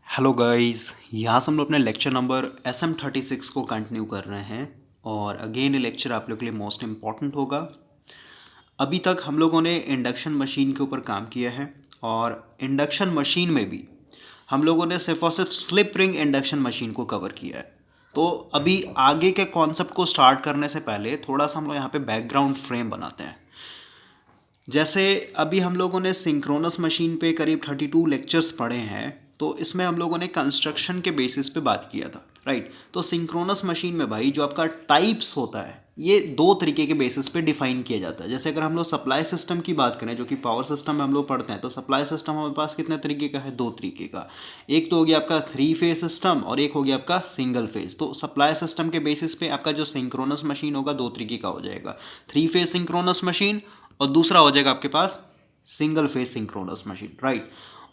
Hello guys, यहाँ से हम लोग अपने लेक्चर नंबर SM36 को कंटिन्यू कर रहे हैं। और अगेन ये लेक्चर आप लोग के लिए मोस्ट इम्पॉर्टेंट होगा। अभी तक हम लोगों ने इंडक्शन मशीन के ऊपर काम किया है और इंडक्शन मशीन में भी हम लोगों ने सिर्फ और सिर्फ स्लिप रिंग इंडक्शन मशीन को कवर किया है। तो अभी आगे के कॉन्सेप्ट को स्टार्ट करने से पहले थोड़ा सा हम लोग यहाँ पे बैकग्राउंड फ्रेम बनाते हैं। जैसे अभी हम लोगों ने सिंक्रोनस मशीन पे करीब 32 लेक्चर्स पढ़े हैं, तो इसमें हम लोगों ने कंस्ट्रक्शन के बेसिस पे बात किया था, राइट। तो सिंक्रोनस मशीन में भाई जो आपका टाइप्स होता है ये दो तरीके के बेसिस पे डिफाइन किया जाता है। जैसे अगर हम लोग सप्लाई सिस्टम की बात करें, जो कि पावर सिस्टम में हम लोग पढ़ते हैं, तो सप्लाई सिस्टम हमारे पास कितने तरीके का है? दो तरीके का। एक तो हो गया आपका 3 फेज सिस्टम और एक हो गया आपका सिंगल फेज। तो सप्लाई सिस्टम के बेसिस पे आपका जो सिंक्रोनस मशीन होगा दो तरीके का हो जाएगा, 3 फेज सिंक्रोनस मशीन और दूसरा हो जाएगा आपके पास single phase synchronous machine, right.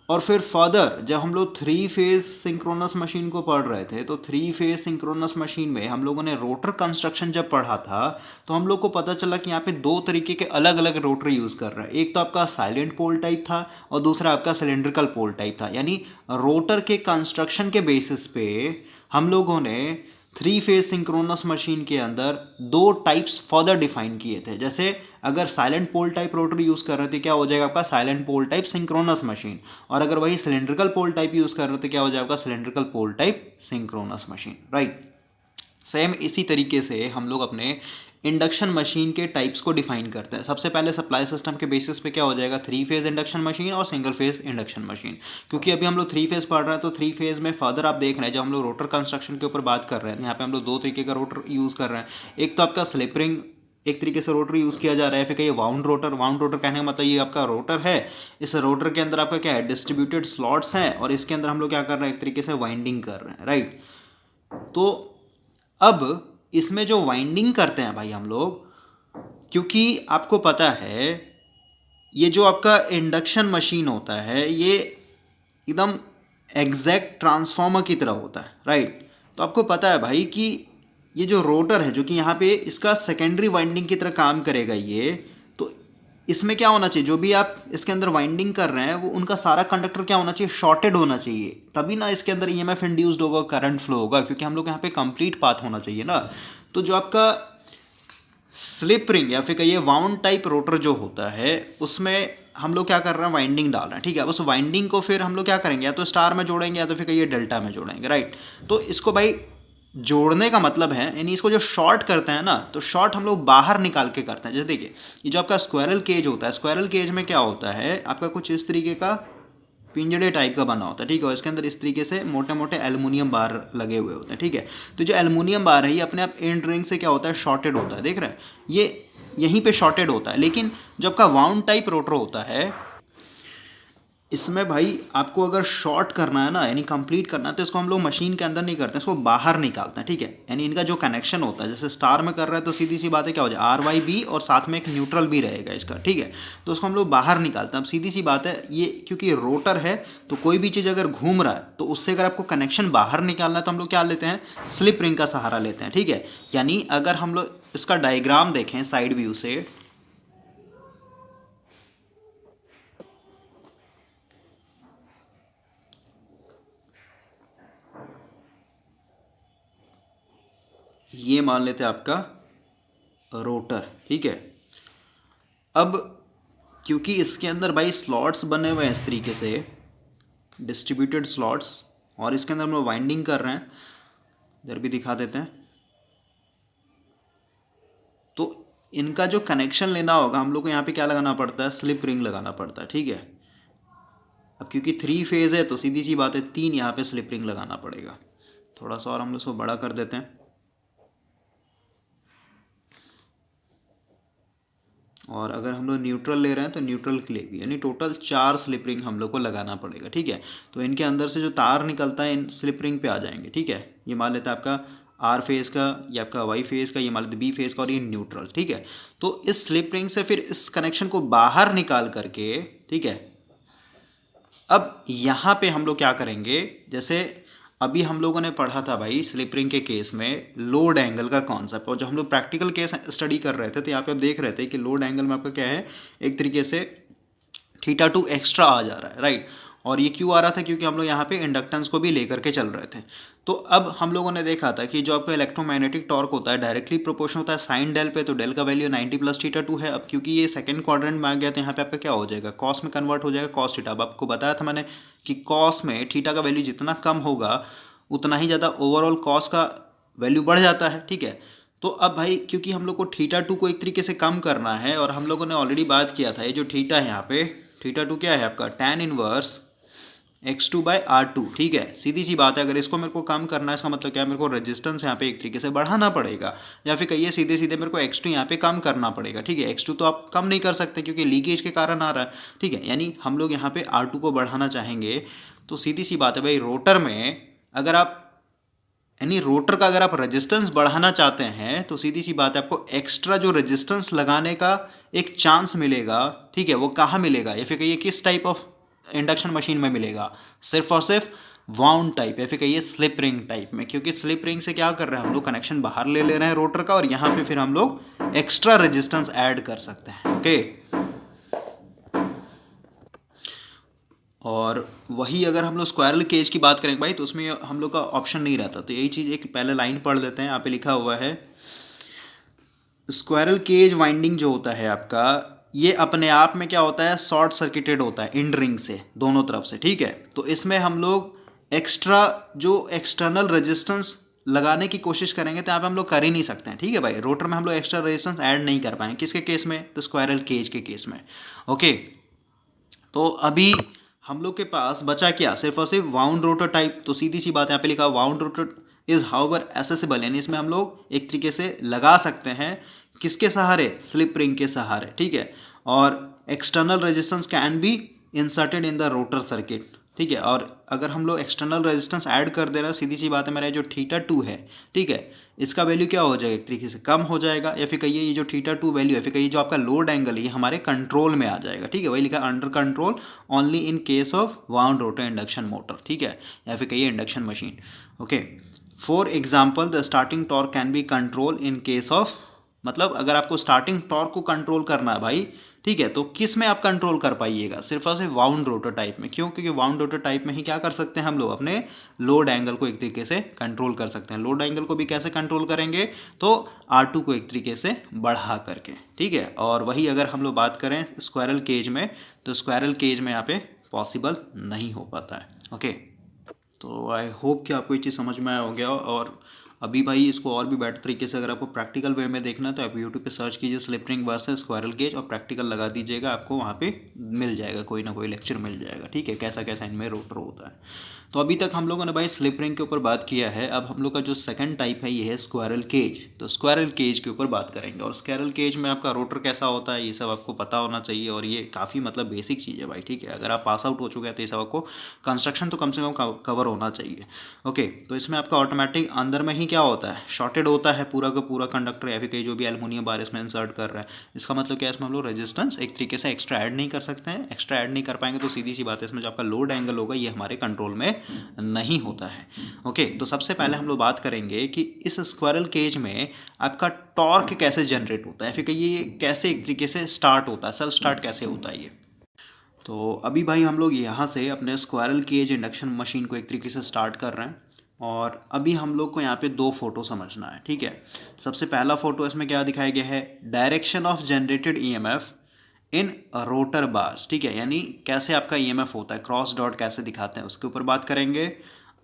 और फिर फर्दर जब हम लोग 3 फेज सिंक्रोनस मशीन को पढ़ रहे थे, तो 3 फेज सिंक्रोनस मशीन में हम लोगों ने रोटर कंस्ट्रक्शन जब पढ़ा था, तो हम लोग को पता चला कि यहाँ पे दो तरीके के अलग अलग रोटर यूज़ कर रहे हैं। एक तो आपका साइलेंट पोल टाइप था और दूसरा आपका सिलेंड्रिकल पोल टाइप था। यानी रोटर के कंस्ट्रक्शन के बेसिस पे हम लोगों ने 3 फेज सिंक्रोनस मशीन के अंदर दो टाइप्स फर्दर डिफाइन किए थे। जैसे अगर साइलेंट पोल टाइप रोटर यूज़ कर रहे थे, क्या हो जाएगा आपका साइलेंट पोल टाइप सिंक्रोनस मशीन। और अगर वही सिलेंड्रिकल पोल टाइप यूज़ कर रहे थे, क्या हो जाएगा cylindrical pole type synchronous machine, right. Same इसी तरीके से हम लोग अपने इंडक्शन मशीन के टाइप्स को डिफाइन करते हैं। सबसे पहले सप्लाई सिस्टम के बेसिस पे क्या हो जाएगा 3 फेज इंडक्शन मशीन और सिंगल फेज इंडक्शन मशीन। क्योंकि अभी हम लोग 3 फेज पढ़ रहे हैं, तो 3 फेज में फर्दर आप देख रहे हैं, जब हम लोग रोटर कंस्ट्रक्शन के ऊपर बात कर रहे हैं, यहाँ पे हम लोग दो तरीके का रोटर यूज़ कर रहे हैं। एक तो आपका स्लिप रिंग एक तरीके से रोटर यूज़ किया जा रहा है, फिर कहिए वाउंड रोटर। वाउंड रोटर कहने का मतलब ये आपका रोटर है, इस रोटर के अंदर आपका क्या है डिस्ट्रीब्यूटेड स्लॉट्स हैं और इसके अंदर हम लोग क्या कर रहे हैं एक तरीके से वाइंडिंग कर रहे हैं, राइट। तो अब इसमें जो वाइंडिंग करते हैं भाई हम लोग, क्योंकि आपको पता है ये जो आपका इंडक्शन मशीन होता है ये एकदम एग्जैक्ट ट्रांसफार्मर की तरह होता है, राइट। तो आपको पता है भाई कि ये जो रोटर है, जो कि यहाँ पे इसका सेकेंडरी वाइंडिंग की तरह काम करेगा ये, तो इसमें क्या होना चाहिए, जो भी आप इसके अंदर वाइंडिंग कर रहे हैं वो उनका सारा कंडक्टर क्या होना चाहिए, शॉर्टेड होना चाहिए। तभी ना इसके अंदर ईएमएफ इंड्यूस्ड होगा, करंट फ्लो होगा, क्योंकि हम लोग यहाँ पे कंप्लीट पाथ होना चाहिए ना। तो जो आपका स्लिप रिंग या फिर कहिए वाउंड टाइप रोटर जो होता है, उसमें हम लोग क्या कर रहे हैं वाइंडिंग डाल रहे हैं, ठीक है। उस वाइंडिंग को फिर हम लोग क्या करेंगे, या तो स्टार में जोड़ेंगे या तो फिर कहिए डेल्टा में जोड़ेंगे, राइट। तो इसको भाई जोड़ने का मतलब है, यानी इसको जो शॉर्ट करते हैं ना, तो शॉर्ट हम लोग बाहर निकाल के करते हैं। जैसे देखिए ये जो आपका स्क्वायरल केज होता है, स्क्वायरल केज में क्या होता है आपका कुछ इस तरीके का पिंजड़े टाइप का बना होता है, ठीक है। और इसके अंदर इस तरीके से मोटे मोटे एल्युमिनियम बार लगे हुए होते हैं, ठीक है। तो जो एल्युमिनियम बार है ये अपने आप एंड रिंग से क्या होता है शॉर्टेड होता है, देख रहे हैं ये यहीं पे शॉर्टेड होता है। लेकिन जो आपका वाउंड टाइप रोटर होता है, इसमें भाई आपको अगर शॉर्ट करना है ना, यानी कंप्लीट करना है, तो इसको हम लोग मशीन के अंदर नहीं करते हैं, इसको बाहर निकालते हैं, ठीक है। यानी इनका जो कनेक्शन होता है, जैसे स्टार में कर रहा है तो सीधी सी बात है क्या हो जाए RYB और साथ में एक न्यूट्रल भी रहेगा इसका, ठीक है। तो उसको हम लोग बाहर निकालते हैं। अब सीधी सी बात है ये, क्योंकि रोटर है तो कोई भी चीज़ अगर घूम रहा है तो उससे अगर आपको कनेक्शन बाहर निकालना है तो हम लोग क्या लेते हैं, स्लिप रिंग का सहारा लेते हैं, ठीक है। यानी अगर हम लोग इसका डायग्राम देखें साइड व्यू से, ये मान लेते हैं आपका रोटर, ठीक है। अब क्योंकि इसके अंदर भाई स्लॉट्स बने हुए हैं इस तरीके से डिस्ट्रीब्यूटेड स्लॉट्स, और इसके अंदर हम लोग वाइंडिंग कर रहे हैं, इधर भी दिखा देते हैं। तो इनका जो कनेक्शन लेना होगा हम लोग को यहाँ पे क्या लगाना पड़ता है, स्लिप रिंग लगाना पड़ता है, ठीक है। अब क्योंकि 3 फेज है तो सीधी सी बात है 3 यहाँ पे स्लिप रिंग लगाना पड़ेगा। थोड़ा सा और हम लोग इसको बड़ा कर देते हैं, और अगर हम लोग न्यूट्रल ले रहे हैं तो न्यूट्रल के लिए भी, यानी टोटल 4 स्लिप रिंग हम लोग को लगाना पड़ेगा, ठीक है। तो इनके अंदर से जो तार निकलता है इन स्लिप रिंग पे आ जाएंगे, ठीक है। ये मान लेते हैं आपका R फेज़ का, ये आपका Y फेज़ का, ये मान लेते B फेज़ का, और ये न्यूट्रल, ठीक है। तो इस स्लिप रिंग से फिर इस कनेक्शन को बाहर निकाल करके, ठीक है। अब यहाँ पे हम लोग क्या करेंगे, जैसे अभी हम लोगों ने पढ़ा था भाई स्लिप रिंग के केस में लोड एंगल का कॉन्सेप्ट, और जब हम लोग प्रैक्टिकल केस स्टडी कर रहे थे तो यहाँ पे आप देख रहे थे कि लोड एंगल में आपका क्या है, एक तरीके से θ2 एक्स्ट्रा आ जा रहा है, राइट। और ये क्यों आ रहा था, क्योंकि हम लोग यहाँ पे इंडक्टेंस को भी लेकर के चल रहे थे। तो अब हम लोगों ने देखा था कि जो आपका इलेक्ट्रोमैग्नेटिक टॉर्क होता है डायरेक्टली प्रोपोर्शनल होता है साइन डेल पे, तो डेल का वैल्यू 90 प्लस थीटा 2 है। अब क्योंकि ये सेकंड क्वाड्रेंट में आ गया तो यहाँ पे आपका क्या हो जाएगा, कॉस में कन्वर्ट हो जाएगा, कॉस थीटा। अब आपको बताया था मैंने कि कॉस में थीटा का वैल्यू जितना कम होगा उतना ही ज़्यादा ओवरऑल कॉस का वैल्यू बढ़ जाता है, ठीक है। तो अब भाई क्योंकि हम लोग को थीटा 2 को एक तरीके से कम करना है, और हम लोगों ने ऑलरेडी बात किया था ये जो थीटा है यहाँ पे, थीटा 2 क्या है आपका tan इनवर्स x2/r2, ठीक है। सीधी सी बात है, अगर इसको मेरे को कम करना है इसका मतलब क्या है, मेरे को रेजिस्टेंस यहाँ पे एक तरीके से बढ़ाना पड़ेगा, या फिर कहिए सीधे सीधे मेरे को x2 यहाँ पे कम करना पड़ेगा, ठीक है। x2 तो आप कम नहीं कर सकते क्योंकि लीकेज के कारण आ रहा है, ठीक है। यानी हम लोग यहाँ पे r2 को बढ़ाना चाहेंगे, तो सीधी सी बात है भाई, रोटर में अगर आप यानी रोटर का अगर आप रेजिस्टेंस बढ़ाना चाहते हैं तो सीधी सी बात है आपको एक्स्ट्रा जो रेजिस्टेंस लगाने का एक चांस मिलेगा, ठीक है, वो कहाँ मिलेगा, या फिर कहिए किस टाइप ऑफ इंडक्शन मशीन में मिलेगा, सिर्फ और सिर्फ वाउंड टाइप, या फिर कहिए स्लिप रिंग टाइप में। क्योंकि स्लिप रिंग से क्या कर रहे हैं हम लोग, कनेक्शन बाहर ले रहे हैं रोटर का, और यहाँ पे फिर हम लोग एक्स्ट्रा रेजिस्टेंस ऐड कर सकते हैं, ओके। और वही अगर हम लोग स्क्वायरल केज की बात करें भाई, तो उसमें हम लोग का ऑप्शन नहीं रहता। तो यही चीज़ एक पहले लाइन पढ़ लेते हैं, यहाँ पे लिखा हुआ है स्क्वायरल केज वाइंडिंग जो होता है आपका, ये अपने आप में क्या होता है, शॉर्ट सर्किटेड होता है इंड रिंग से दोनों तरफ से, ठीक है। तो इसमें हम लोग एक्स्ट्रा जो एक्सटर्नल रेजिस्टेंस लगाने की कोशिश करेंगे तो यहाँ पे हम लोग कर ही नहीं सकते हैं, ठीक है भाई। रोटर में हम लोग एक्स्ट्रा रेजिस्टेंस ऐड नहीं कर पाएंगे, किसके केस में, तो स्क्वायरल केज के केस में, ओके। तो अभी हम लोग के पास बचा क्या, सिर्फ और सिर्फ वाउंड रोटर टाइप। तो सीधी सी बात यहाँ पे लिखा wound rotor is however accessible, यानी इसमें हम लोग एक तरीके से लगा सकते हैं किसके सहारे, स्लिप रिंग के सहारे, ठीक है। और external resistance can be inserted in the rotor circuit, ठीक है। और अगर हम लोग एक्सटर्नल रेजिस्टेंस ऐड कर दे रहे हैं, सीधी सी बात है, मेरा जो थीटा 2 है, ठीक है, इसका वैल्यू क्या हो जाएगा, एक तरीके से कम हो जाएगा, या फिर कहिए ये जो थीटा 2 वैल्यू है, फिर कहिए जो आपका लोड एंगल है ये हमारे कंट्रोल में आ जाएगा, ठीक है। वही लिखा under control only in case of wound rotor induction motor, ठीक है, या फिर कहिए induction machine, okay. For example the starting torque can be control in case of, मतलब अगर आपको स्टार्टिंग टॉर्क को कंट्रोल करना है भाई, ठीक है, तो किस में आप कंट्रोल कर पाइएगा, सिर्फ और सिर्फ वाउंड रोटर टाइप में। क्यों, क्योंकि वाउंड रोटर टाइप में ही क्या कर सकते हैं हम लोग, अपने लोड एंगल को एक तरीके से कंट्रोल कर सकते हैं। लोड एंगल को भी कैसे कंट्रोल करेंगे, तो R2 को एक तरीके से बढ़ा करके, ठीक है। और वही अगर हम लोग बात करें स्क्वायरल केज में, तो स्क्वायरल केज में यहाँ पे पॉसिबल नहीं हो पाता है, ओके। तो आई होप कि आपको ये चीज़ समझ में आया हो गया। और अभी भाई इसको और भी बेटर तरीके से अगर आपको प्रैक्टिकल वे में देखना है तो आप यूट्यूब पे सर्च कीजिए slip ring versus squirrel cage, और प्रैक्टिकल लगा दीजिएगा, आपको वहाँ पे मिल जाएगा, कोई ना कोई लेक्चर मिल जाएगा, ठीक है, कैसा कैसा इनमें रोटर होता है। तो अभी तक हम लोगों ने भाई स्लिप रिंग के ऊपर बात किया है। अब हम लोग का जो सेकंड टाइप है ये है स्क्वायरल केज। तो स्क्वायरल केज के ऊपर बात करेंगे, और स्क्वायरल केज में आपका रोटर कैसा होता है ये सब आपको पता होना चाहिए, और ये काफ़ी मतलब बेसिक चीज़ है भाई, ठीक है। अगर आप पास आउट हो चुके हैं तो ये सब आपको कंस्ट्रक्शन तो कम से कम कवर होना चाहिए, ओके। तो इसमें आपका ऑटोमेटिक अंदर में ही क्या होता है, शॉर्टेड होता है पूरा का पूरा कंडक्टर, या फिर कहीं जो भी एल्युमिनियम बार इसमें इंसर्ट कर रहा है। इसका मतलब क्या है, इसमें हम लोग रेजिस्टेंस एक तरीके से एक्स्ट्रा ऐड नहीं कर सकते हैं। एक्स्ट्रा ऐड नहीं कर पाएंगे तो सीधी सी बात है, इसमें जो आपका लोड एंगल होगा ये हमारे कंट्रोल में नहीं होता है, ओके। तो सबसे पहले हम लोग बात करेंगे कि इस स्क्वायरल केज में आपका टॉर्क कैसे जनरेट होता है, फिर ये कैसे एक तरीके से स्टार्ट होता है, सेल्फ स्टार्ट कैसे होता है ये। तो अभी भाई हम लोग यहाँ से अपने स्क्वायरल केज इंडक्शन मशीन को एक तरीके से स्टार्ट कर रहे हैं, और अभी हम लोग को यहाँ पे दो फोटो समझना है, ठीक है। सबसे पहला फोटो इसमें क्या दिखाया गया है, direction of generated EMF in rotor bars, ठीक है, यानी कैसे आपका ईएमएफ होता है, क्रॉस डॉट कैसे दिखाते हैं उसके ऊपर बात करेंगे।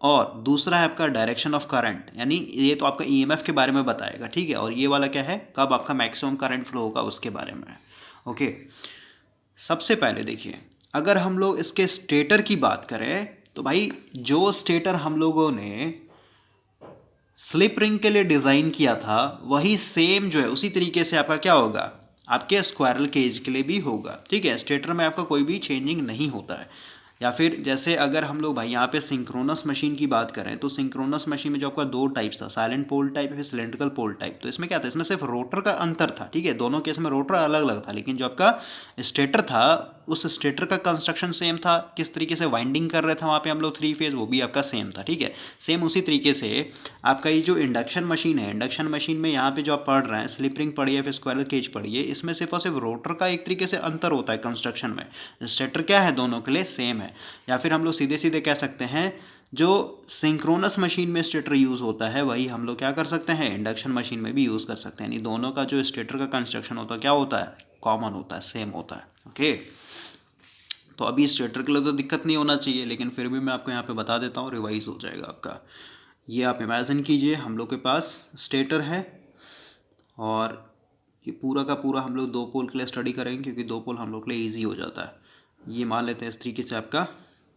और दूसरा है आपका डायरेक्शन ऑफ करंट, यानी ये तो आपका ईएमएफ के बारे में बताएगा, ठीक है। और ये वाला क्या है, कब आपका मैक्सिमम करंट फ्लो होगा उसके बारे में, ओके। सबसे पहले देखिए, अगर हम लोग इसके स्टेटर की बात करें तो भाई जो स्टेटर हम लोगों ने स्लिप रिंग के लिए डिज़ाइन किया था वही सेम जो है उसी तरीके से आपका क्या होगा, आपके स्क्वायरल केज के लिए भी होगा, ठीक है। स्टेटर में आपका कोई भी चेंजिंग नहीं होता है। या फिर जैसे अगर हम लोग भाई यहाँ पे सिंक्रोनस मशीन की बात करें तो सिंक्रोनस मशीन में जो आपका दो टाइप्स था, साइलेंट पोल टाइप या सिलेंड्रिकल पोल टाइप। तो इसमें क्या था, इसमें सिर्फ रोटर का अंतर था, ठीक है, दोनों केस में रोटर अलग अलग था, लेकिन जो आपका स्टेटर था उस स्टेटर का कंस्ट्रक्शन सेम था, किस तरीके से वाइंडिंग कर रहे थे वहाँ पे हम लोग 3 फेज़, वो भी आपका सेम था, ठीक है। सेम उसी तरीके से आपका ये जो इंडक्शन मशीन है, इंडक्शन मशीन में यहाँ पे जो आप पढ़ रहे हैं स्लिप रिंग पढ़िए फिर स्क्वायरल केज पढ़िए, इसमें सिर्फ और सिर्फ रोटर का एक तरीके से अंतर होता है कंस्ट्रक्शन में। स्टेटर क्या है, दोनों के लिए सेम है। या फिर हम लोग सीधे सीधे कह सकते हैं जो सिंक्रोनस मशीन में स्टेटर यूज़ होता है वही हम लोग क्या कर सकते हैं, इंडक्शन मशीन में भी यूज़ कर सकते हैं। यानी दोनों का जो स्टेटर का कंस्ट्रक्शन होता है क्या होता है, कॉमन होता है, सेम होता है। ओके, तो अभी स्टेटर के लिए तो दिक्कत नहीं होना चाहिए, लेकिन फिर भी मैं आपको यहाँ पे बता देता हूँ, रिवाइज हो जाएगा आपका। ये आप इमेजिन कीजिए हम लोग के पास स्टेटर है और ये पूरा का पूरा हम लोग 2 पोल के लिए स्टडी करेंगे, क्योंकि 2 पोल हम लोग के लिए ईजी हो जाता है। ये मान लेते हैं इस तरीके से आपका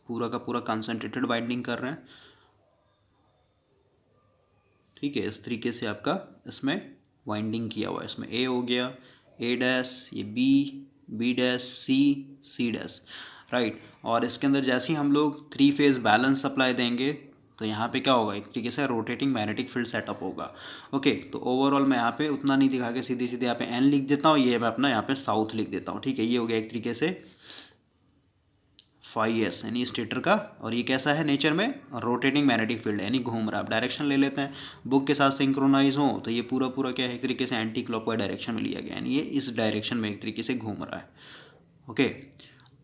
पूरा का पूरा कंसंट्रेटेड बाइंडिंग कर रहे हैं, ठीक है। इस तरीके से आपका इसमें वाइंडिंग किया हुआ है, इसमें ए हो गया, ए डैश, ये बी, बी डैश, सी, सी डैश, राइट। और इसके अंदर जैसे ही हम लोग 3 फेज़ बैलेंस सप्लाई देंगे तो यहाँ पे क्या होगा, एक तरीके से रोटेटिंग मैग्नेटिक फील्ड सेटअप होगा। ओके, तो ओवरऑल मैं यहाँ पे उतना नहीं दिखा के सीधे सीधे यहाँ पे एन लिख देता हूँ, ये मैं अपना यहाँ पे साउथ लिख देता हूँ, ठीक है। ये हो गया एक तरीके से फाई एस, यानी स्टेटर का। और ये कैसा है नेचर में, रोटेटिंग मैग्नेटिक फील्ड, यानी घूम रहा है। आप डायरेक्शन ले लेते हैं बुक के साथ सिंक्रोनाइज हो तो ये पूरा पूरा क्या है, एक तरीके से एंटी क्लॉकवाइज डायरेक्शन में लिया गया, यानी ये इस डायरेक्शन में एक तरीके से घूम रहा है। ओके,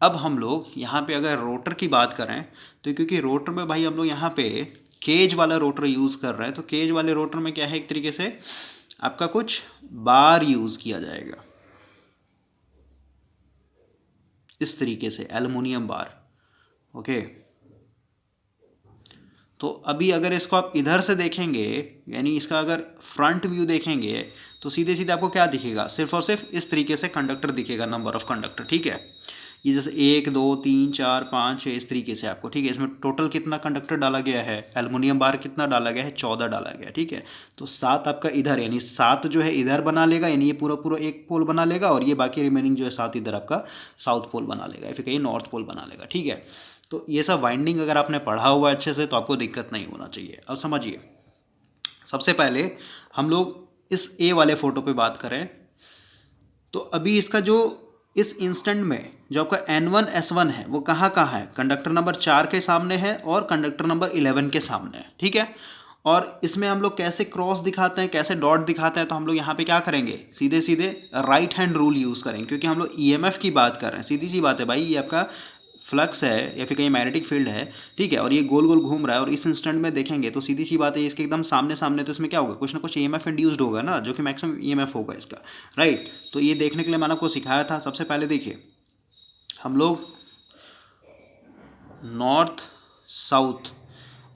अब हम लोग यहाँ पे अगर रोटर की बात करें तो क्योंकि रोटर में भाई हम लोग यहाँ पे केज वाला रोटर यूज़ कर रहे हैं, तो केज वाले रोटर में क्या है, एक तरीके से आपका कुछ बार यूज़ किया जाएगा इस तरीके से, एल्युमिनियम बार। ओके, तो अभी अगर इसको आप इधर से देखेंगे, यानी इसका अगर फ्रंट व्यू देखेंगे तो सीधे सीधे आपको क्या दिखेगा, सिर्फ और सिर्फ इस तरीके से कंडक्टर दिखेगा, नंबर ऑफ कंडक्टर, ठीक है। ये जैसे 1 2 3 4 5 6 इस तरीके से आपको, ठीक है। इसमें टोटल कितना कंडक्टर डाला गया है, एल्युमिनियम बार कितना डाला गया है, 14 डाला गया है, ठीक है। तो 7 आपका इधर, यानी 7 जो है इधर बना लेगा, यानी ये पूरा पूरा एक पोल बना लेगा, और ये बाकी रिमेनिंग जो है 7 इधर आपका साउथ पोल बना लेगा, या फिर कहीं नॉर्थ पोल बना लेगा, ठीक है। तो ये सब वाइंडिंग अगर आपने पढ़ा हुआ है अच्छे से तो आपको दिक्कत नहीं होना चाहिए। अब समझिए, सबसे पहले हम लोग इस ए वाले फोटो पे बात करें तो अभी इसका जो इस इंस्टेंट में जो आपका N1 S1 है वो कहाँ कहाँ है, कंडक्टर नंबर 4 के सामने है और कंडक्टर नंबर 11 के सामने है, ठीक है। और इसमें हम लोग कैसे क्रॉस दिखाते हैं, कैसे डॉट दिखाते हैं, तो हम लोग यहाँ पे क्या करेंगे, सीधे सीधे राइट हैंड रूल यूज़ करेंगे, क्योंकि हम लोग EMF की बात कर रहे हैं। सीधी सी बात है भाई, ये आपका फ्लक्स है या फिर कहीं मैग्नेटिक फील्ड है, ठीक है, और ये गोल गोल घूम रहा है, और इस इंस्टेंट में देखेंगे तो सीधी सी बात है इसके एकदम सामने सामने, तो इसमें क्या होगा, कुछ ना कुछ EMF इंड्यूस्ड होगा ना, जो कि मैक्सिमम EMF होगा इसका, राइट। तो ये देखने के लिए मैंने आपको सिखाया था। सबसे पहले देखिए, हम लोग नॉर्थ साउथ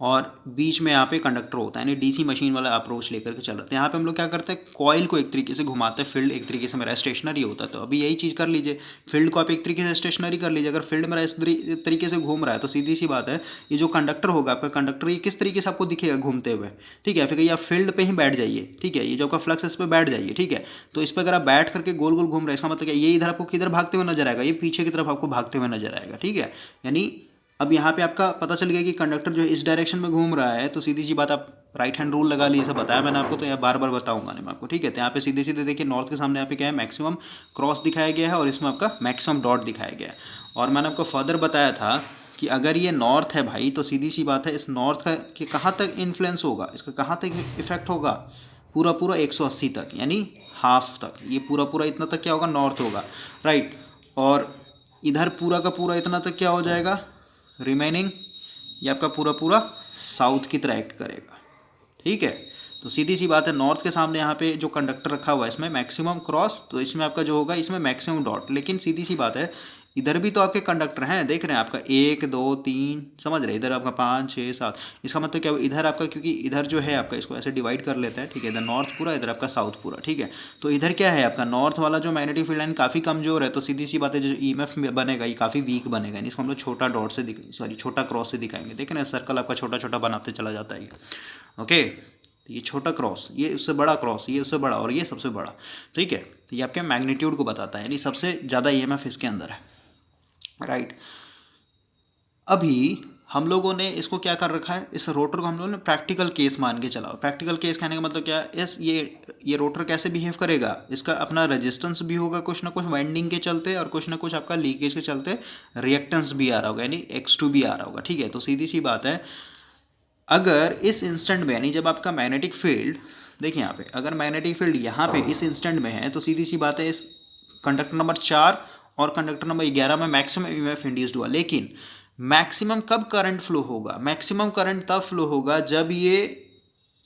और बीच में यहाँ पे कंडक्टर होता है, यानी डीसी मशीन वाला अप्रोच लेकर के चल रहे थे। यहाँ पे हम लोग क्या करते हैं, कॉइल को एक तरीके से घुमाते हैं, फील्ड एक तरीके से मेरा स्टेशनरी होता है। तो अभी यही चीज़ कर लीजिए, फील्ड को आप एक तरीके से स्टेशनरी कर लीजिए। अगर फील्ड मेरा इस तरीके से घूम रहा है तो सीधी सी बात है, ये जो कंडक्टर होगा आपका, कंडक्टर ये किस तरीके से आपको दिखेगा घूमते हुए, ठीक है। फिर कहीं आप फील्ड पर ही बैठ जाइए, ठीक है, ये जो आपका फ्लक्स इस पर बैठ जाइए, ठीक है। तो इस पर अगर आप बैठ करके गोल गोल घूम रहे हैं, इसका मतलब क्या, ये इधर आपको किधर भागते हुए नजर आएगा, ये पीछे की तरफ आपको भागते हुए नजर आएगा, ठीक है। यानी अब यहाँ पे आपका पता चल गया कि कंडक्टर जो है इस डायरेक्शन में घूम रहा है, तो सीधी सी बात आप राइट हैंड रूल लगा लिए, सब बताया मैंने आपको, तो यहाँ बार बार बताऊंगा नहीं मैं आपको, ठीक है। तो यहाँ पे सीधे सीधे देखिए, नॉर्थ के सामने यहाँ पे क्या है, मैक्सिमम क्रॉस दिखाया गया है और इसमें आपका मैक्सिमम डॉट दिखाया गया है। और मैंने आपको फर्दर बताया था कि अगर ये नॉर्थ है भाई, तो सीधी सी बात है इस नॉर्थ का कि कहाँ तक इन्फ्लुएंस होगा, इसका कहाँ तक इफेक्ट होगा, पूरा पूरा 180 तक, यानी हाफ तक, ये पूरा पूरा इतना तक क्या होगा, नॉर्थ होगा, राइट। और इधर पूरा का पूरा इतना तक क्या हो जाएगा, रिमेनिंग ये आपका पूरा पूरा साउथ की तरह एक्ट करेगा, ठीक है। तो सीधी सी बात है, नॉर्थ के सामने यहाँ पे जो कंडक्टर रखा हुआ है इसमें मैक्सिमम क्रॉस, तो इसमें आपका जो होगा इसमें मैक्सिमम डॉट। लेकिन सीधी सी बात है, इधर भी तो आपके कंडक्टर हैं, देख रहे हैं आपका 1 2 3, समझ रहे हैं, इधर आपका 5 6 7। इसका मतलब क्या, इधर आपका, क्योंकि इधर जो है आपका, इसको ऐसे डिवाइड कर लेते हैं, ठीक है, इधर नॉर्थ पूरा, इधर आपका साउथ पूरा, ठीक है। तो इधर क्या है आपका, नॉर्थ वाला जो मैग्नेटिक फील्ड लाइन काफ़ी कमजोर है, तो सीधी सी बात है जो EMF बनेगा ये काफ़ी वीक बनेगा। इसको हम लोग छोटा डॉट से सॉरी छोटा क्रॉस से दिखाएंगे, देख रहे हैं सर्कल आपका छोटा छोटा बनाते चला जाता है, ओके। तो ये छोटा क्रॉस, ये उससे बड़ा क्रॉस, ये उससे बड़ा, और ये सबसे बड़ा, ठीक है। तो ये आपके मैग्नीट्यूड को बताता है, यानी सबसे ज़्यादा EMF इसके अंदर है, राइट। अभी हम लोगों ने इसको क्या कर रखा है, इस रोटर को हम लोगों ने प्रैक्टिकल केस मान के चलाओ। प्रैक्टिकल केस कहने का मतलब क्या है, ये रोटर कैसे बिहेव करेगा, इसका अपना रेजिस्टेंस भी होगा कुछ ना कुछ वाइंडिंग के चलते, और कुछ ना कुछ आपका लीकेज के चलते रिएक्टेंस भी आ रहा होगा, यानी X2 भी आ रहा होगा। ठीक है, तो सीधी सी बात है, अगर इस इंस्टेंट में, यानी जब आपका मैग्नेटिक फील्ड, देखिए यहाँ पे अगर मैग्नेटिक फील्ड यहाँ पे इस इंस्टेंट में है, तो सीधी सी बात है इस कंडक्टर नंबर 4 और कंडक्टर नंबर 11 में मैक्सिमम ईएमएफ इंड्यूस्ड हुआ। लेकिन मैक्सिमम कब करंट फ्लो होगा, मैक्सिमम करंट तब फ्लो होगा जब ये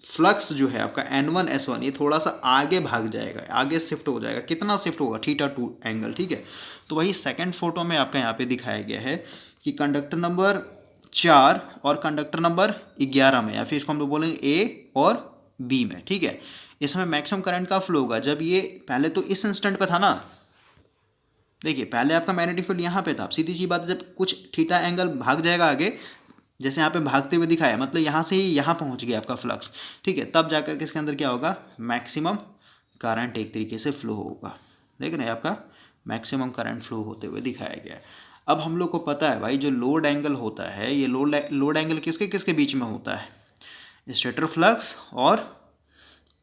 फ्लक्स जो है आपका N1 S1 ये थोड़ा सा आगे भाग जाएगा, आगे शिफ्ट हो जाएगा। कितना शिफ्ट होगा, θ2 एंगल। ठीक है, तो वही सेकंड फोटो में आपका यहाँ पे दिखाया गया है कि कंडक्टर नंबर 4 और कंडक्टर नंबर 11 में, या फिर इसको हम लोग बोलेंगे A और B में। ठीक है, इसमें मैक्सिमम करंट का फ्लो होगा जब ये, पहले तो इस इंस्टेंट पे था ना, देखिए पहले आपका मैग्नेटिक फील्ड यहाँ पे था। अब सीधी सी बात है, जब कुछ थीटा एंगल भाग जाएगा आगे, जैसे यहाँ पे भागते हुए दिखाया, मतलब यहाँ से ही यहाँ पहुँच गया आपका फ्लक्स। ठीक है, तब जाकर के इसके अंदर क्या होगा, मैक्सिमम करंट एक तरीके से फ्लो होगा। देख रहे हैं, आपका मैक्सिमम करंट फ्लो होते हुए दिखाया गया है। अब हम लोग को पता है भाई, जो लोड एंगल होता है, ये लोड एंगल किसके किसके बीच में होता है, स्टेटर फ्लक्स और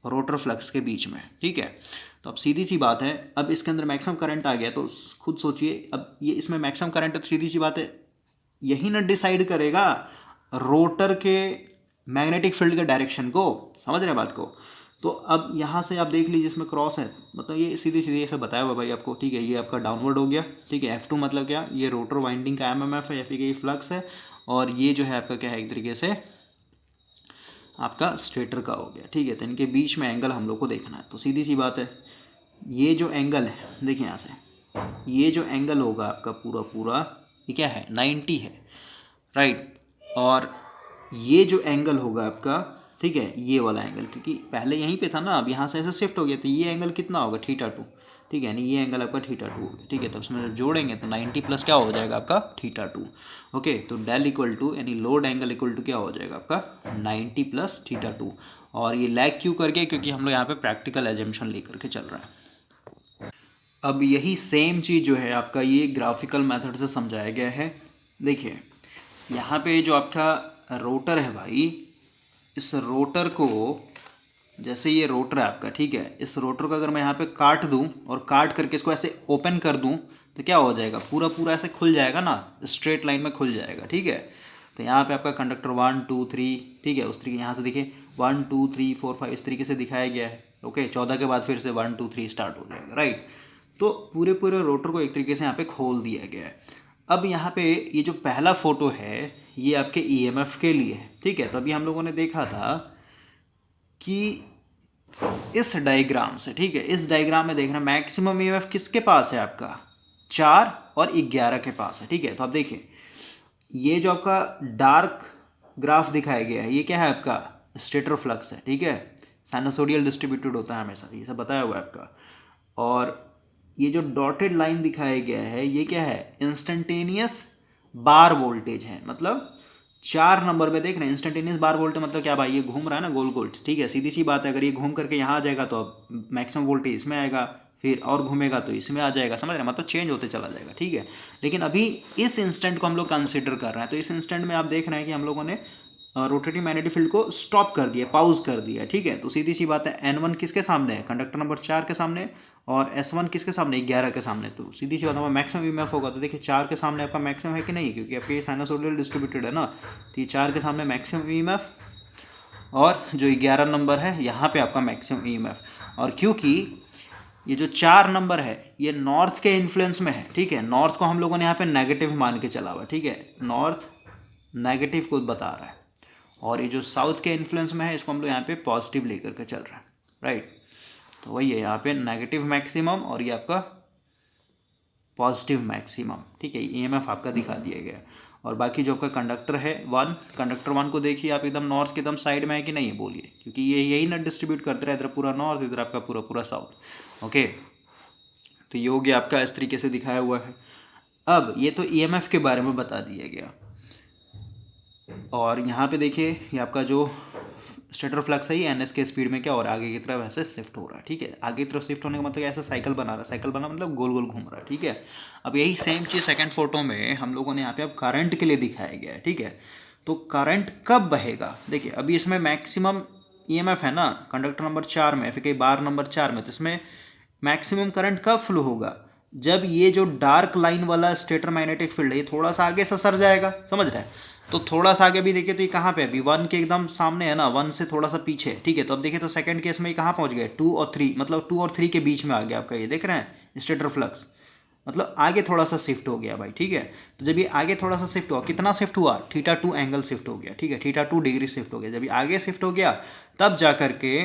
रोटर फ्लक्स के बीच में। ठीक है, तो अब सीधी सी बात है, अब इसके अंदर मैक्सिमम करंट आ गया, तो खुद सोचिए, अब ये इसमें मैक्सिमम करंट है, तो सीधी सी बात है यही ना डिसाइड करेगा रोटर के मैग्नेटिक फील्ड के डायरेक्शन को। समझ रहे हैं बात को। तो अब यहाँ से आप देख लीजिए, इसमें क्रॉस है, मतलब ये सीधी सीधी ऐसे बताया हुआ भाई आपको। ठीक है, ये आपका डाउनवर्ड हो गया। ठीक है, F2 मतलब क्या, ये रोटर वाइंडिंग का MMF है, या फिर ये फ्लक्स है, और ये जो है आपका क्या है, एक तरीके से आपका स्टेटर का हो गया। ठीक है, तो इनके बीच में एंगल हम लोग को देखना है। तो सीधी सी बात है, ये जो एंगल है, देखिए यहाँ से, ये जो एंगल होगा आपका पूरा पूरा, ये क्या है, 90 है, राइट। और ये जो एंगल होगा आपका, ठीक है, ये वाला एंगल, क्योंकि पहले यहीं पे था ना, अब यहाँ से ऐसे शिफ्ट हो गया, तो ये एंगल कितना होगा, θ2। ठीक है, यानी ये एंगल आपका θ2 हो गया। ठीक है, तो उसमें जब जोड़ेंगे तो 90 प्लस क्या हो जाएगा आपका θ2। ओके, तो डेल इक्वल टू, यानी लोड एंगल इक्वल टू क्या हो जाएगा आपका 90 प्लस θ2। और ये लैग क्यों करके, क्योंकि हम लोग यहाँ पे प्रैक्टिकल एजम्पशन लेकर के चल रहा है। अब यही सेम चीज़ जो है आपका, ये ग्राफिकल मेथड से समझाया गया है। देखिए यहाँ पे जो आपका रोटर है भाई, इस रोटर को, जैसे ये रोटर है आपका, ठीक है, इस रोटर को अगर मैं यहाँ पे काट दूँ और काट करके इसको ऐसे ओपन कर दूँ, तो क्या हो जाएगा, पूरा पूरा ऐसे खुल जाएगा ना, स्ट्रेट लाइन में खुल जाएगा। ठीक है, तो यहाँ पे आपका कंडक्टर 1 2 3, ठीक है, उस तरीके यहाँ से देखिए 1 2 3 4 5 इस तरीके से दिखाया गया है। ओके, 14 के बाद फिर से 1 2 3 स्टार्ट हो जाएगा, राइट। तो पूरे पूरे रोटर को एक तरीके से यहाँ पे खोल दिया गया है। अब यहाँ पे ये जो पहला फोटो है, ये आपके ईएमएफ के लिए है। ठीक है, तो अभी हम लोगों ने देखा था कि इस डायग्राम से, ठीक है, इस डायग्राम में देखना मैक्सिमम ईएमएफ किसके पास है, आपका 4 और 11 के पास है। ठीक है, तो अब देखिए ये जो आपका डार्क ग्राफ दिखाया गया है, ये क्या है, आपका स्टेटर फ्लक्स है। ठीक है, साइनसोडियल डिस्ट्रीब्यूटेड होता है हमेशा, ये सब बताया हुआ है आपका। और ये जो डॉटेड लाइन दिखाया गया है, ये क्या है, इंस्टेंटेनियस बार वोल्टेज है। मतलब 4 नंबर पे देख रहे हैं, इंस्टेंटेनियस बार वोल्टेज मतलब क्या भाई, ये घूम रहा है ना गोल गोल। ठीक है, सीधी सी बात है, अगर ये घूम करके यहाँ आ जाएगा तो अब मैक्सिमम वोल्टेज इसमें आएगा, फिर और घूमेगा तो इसमें आ जाएगा। समझ रहे हैं, मतलब चेंज होते चला जाएगा। ठीक है, लेकिन अभी इस इंस्टेंट को हम लोग कंसिडर कर रहे हैं। तो इस इंस्टेंट में आप देख रहे हैं कि हम लोगों ने रोटेटिंग मैग्नेटिक फील्ड को स्टॉप कर दिया, पाउज कर दिया। ठीक है, तो सीधी सी बात है, N1 किसके सामने है, कंडक्टर नंबर 4 के सामने, और S1 किसके सामने, 11 के सामने। तो सीधी सी बात है, मैक्सिमम ईएमएफ होगा। तो देखिए 4 के सामने आपका मैक्सिमम है कि नहीं, क्योंकि आपके साइनसोइडल डिस्ट्रीब्यूटेड है ना, तो ये 4 के सामने मैक्सिमम ईएमएफ, और जो 11 नंबर है यहाँ पे आपका मैक्सिमम ईएमएफ। और क्योंकि ये जो 4 नंबर है ये नॉर्थ के इन्फ्लुएंस में है। ठीक है, नॉर्थ को हम लोगों ने यहाँ पे नेगेटिव मान के चला हुआ। ठीक है, नॉर्थ नेगेटिव को बता रहा है, और ये जो साउथ के इन्फ्लुएंस में है इसको हम लोग यहाँ पे पॉजिटिव लेकर के चल रहे हैं, राइट। तो वही है, यहाँ पे नेगेटिव मैक्सिमम और ये आपका पॉजिटिव मैक्सिमम। ठीक है, ईएमएफ आपका दिखा दिया गया। और बाकी जो आपका कंडक्टर है 1, कंडक्टर 1 को देखिए आप, एकदम नॉर्थ के एकदम साइड में है कि नहीं है, बोलिए, क्योंकि ये यही ना डिस्ट्रीब्यूट करते रहे, इधर पूरा नॉर्थ, इधर आपका पूरा पूरा साउथ। ओके, तो ये हो गया आपका, इस तरीके से दिखाया हुआ है। अब ये तो ईएमएफ के बारे में बता दिया गया। और यहाँ पे देखिए ये आपका जो स्टेटर फ्लक्स है ये एन एस के स्पीड में क्या हो रहा है, आगे की तरफ ऐसे शिफ्ट हो रहा है। ठीक है, आगे की तरफ शिफ्ट होने का मतलब ऐसा साइकिल बना रहा है, साइकिल बना मतलब गोल गोल घूम रहा है। ठीक है, अब यही सेम चीज़ सेकंड फोटो में हम लोगों ने यहाँ पे अब करंट के लिए दिखाया गया है। ठीक है, तो करंट कब बहेगा, देखिए अभी इसमें मैक्सिमम ईएमएफ है ना कंडक्टर नंबर 4 में, फिर कई बार नंबर 4 में, तो इसमें मैक्सिमम करंट कब फ्लो होगा, जब ये जो डार्क लाइन वाला स्टेटर मैग्नेटिक फील्ड है ये थोड़ा सा आगे ससर जाएगा, समझ रहे हैं। तो थोड़ा सा आगे भी देखिए तो ये कहाँ पे है, अभी 1 के एकदम सामने है ना, 1 से थोड़ा सा पीछे है। ठीक है, तो अब देखिए तो सेकंड केस में ये कहाँ पहुँच गए, 2 और 3, मतलब 2 और 3 के बीच में आ गया आपका, ये देख रहे हैं स्टेटर फ्लक्स, मतलब आगे थोड़ा सा शिफ्ट हो गया भाई। ठीक है, तो जब ये आगे थोड़ा सा शिफ्ट हुआ, कितना शिफ्ट हुआ, θ2 एंगल शिफ्ट हो गया। ठीक है, θ2 डिग्री शिफ्ट हो गया, जब ये आगे शिफ्ट हो गया तब जा करके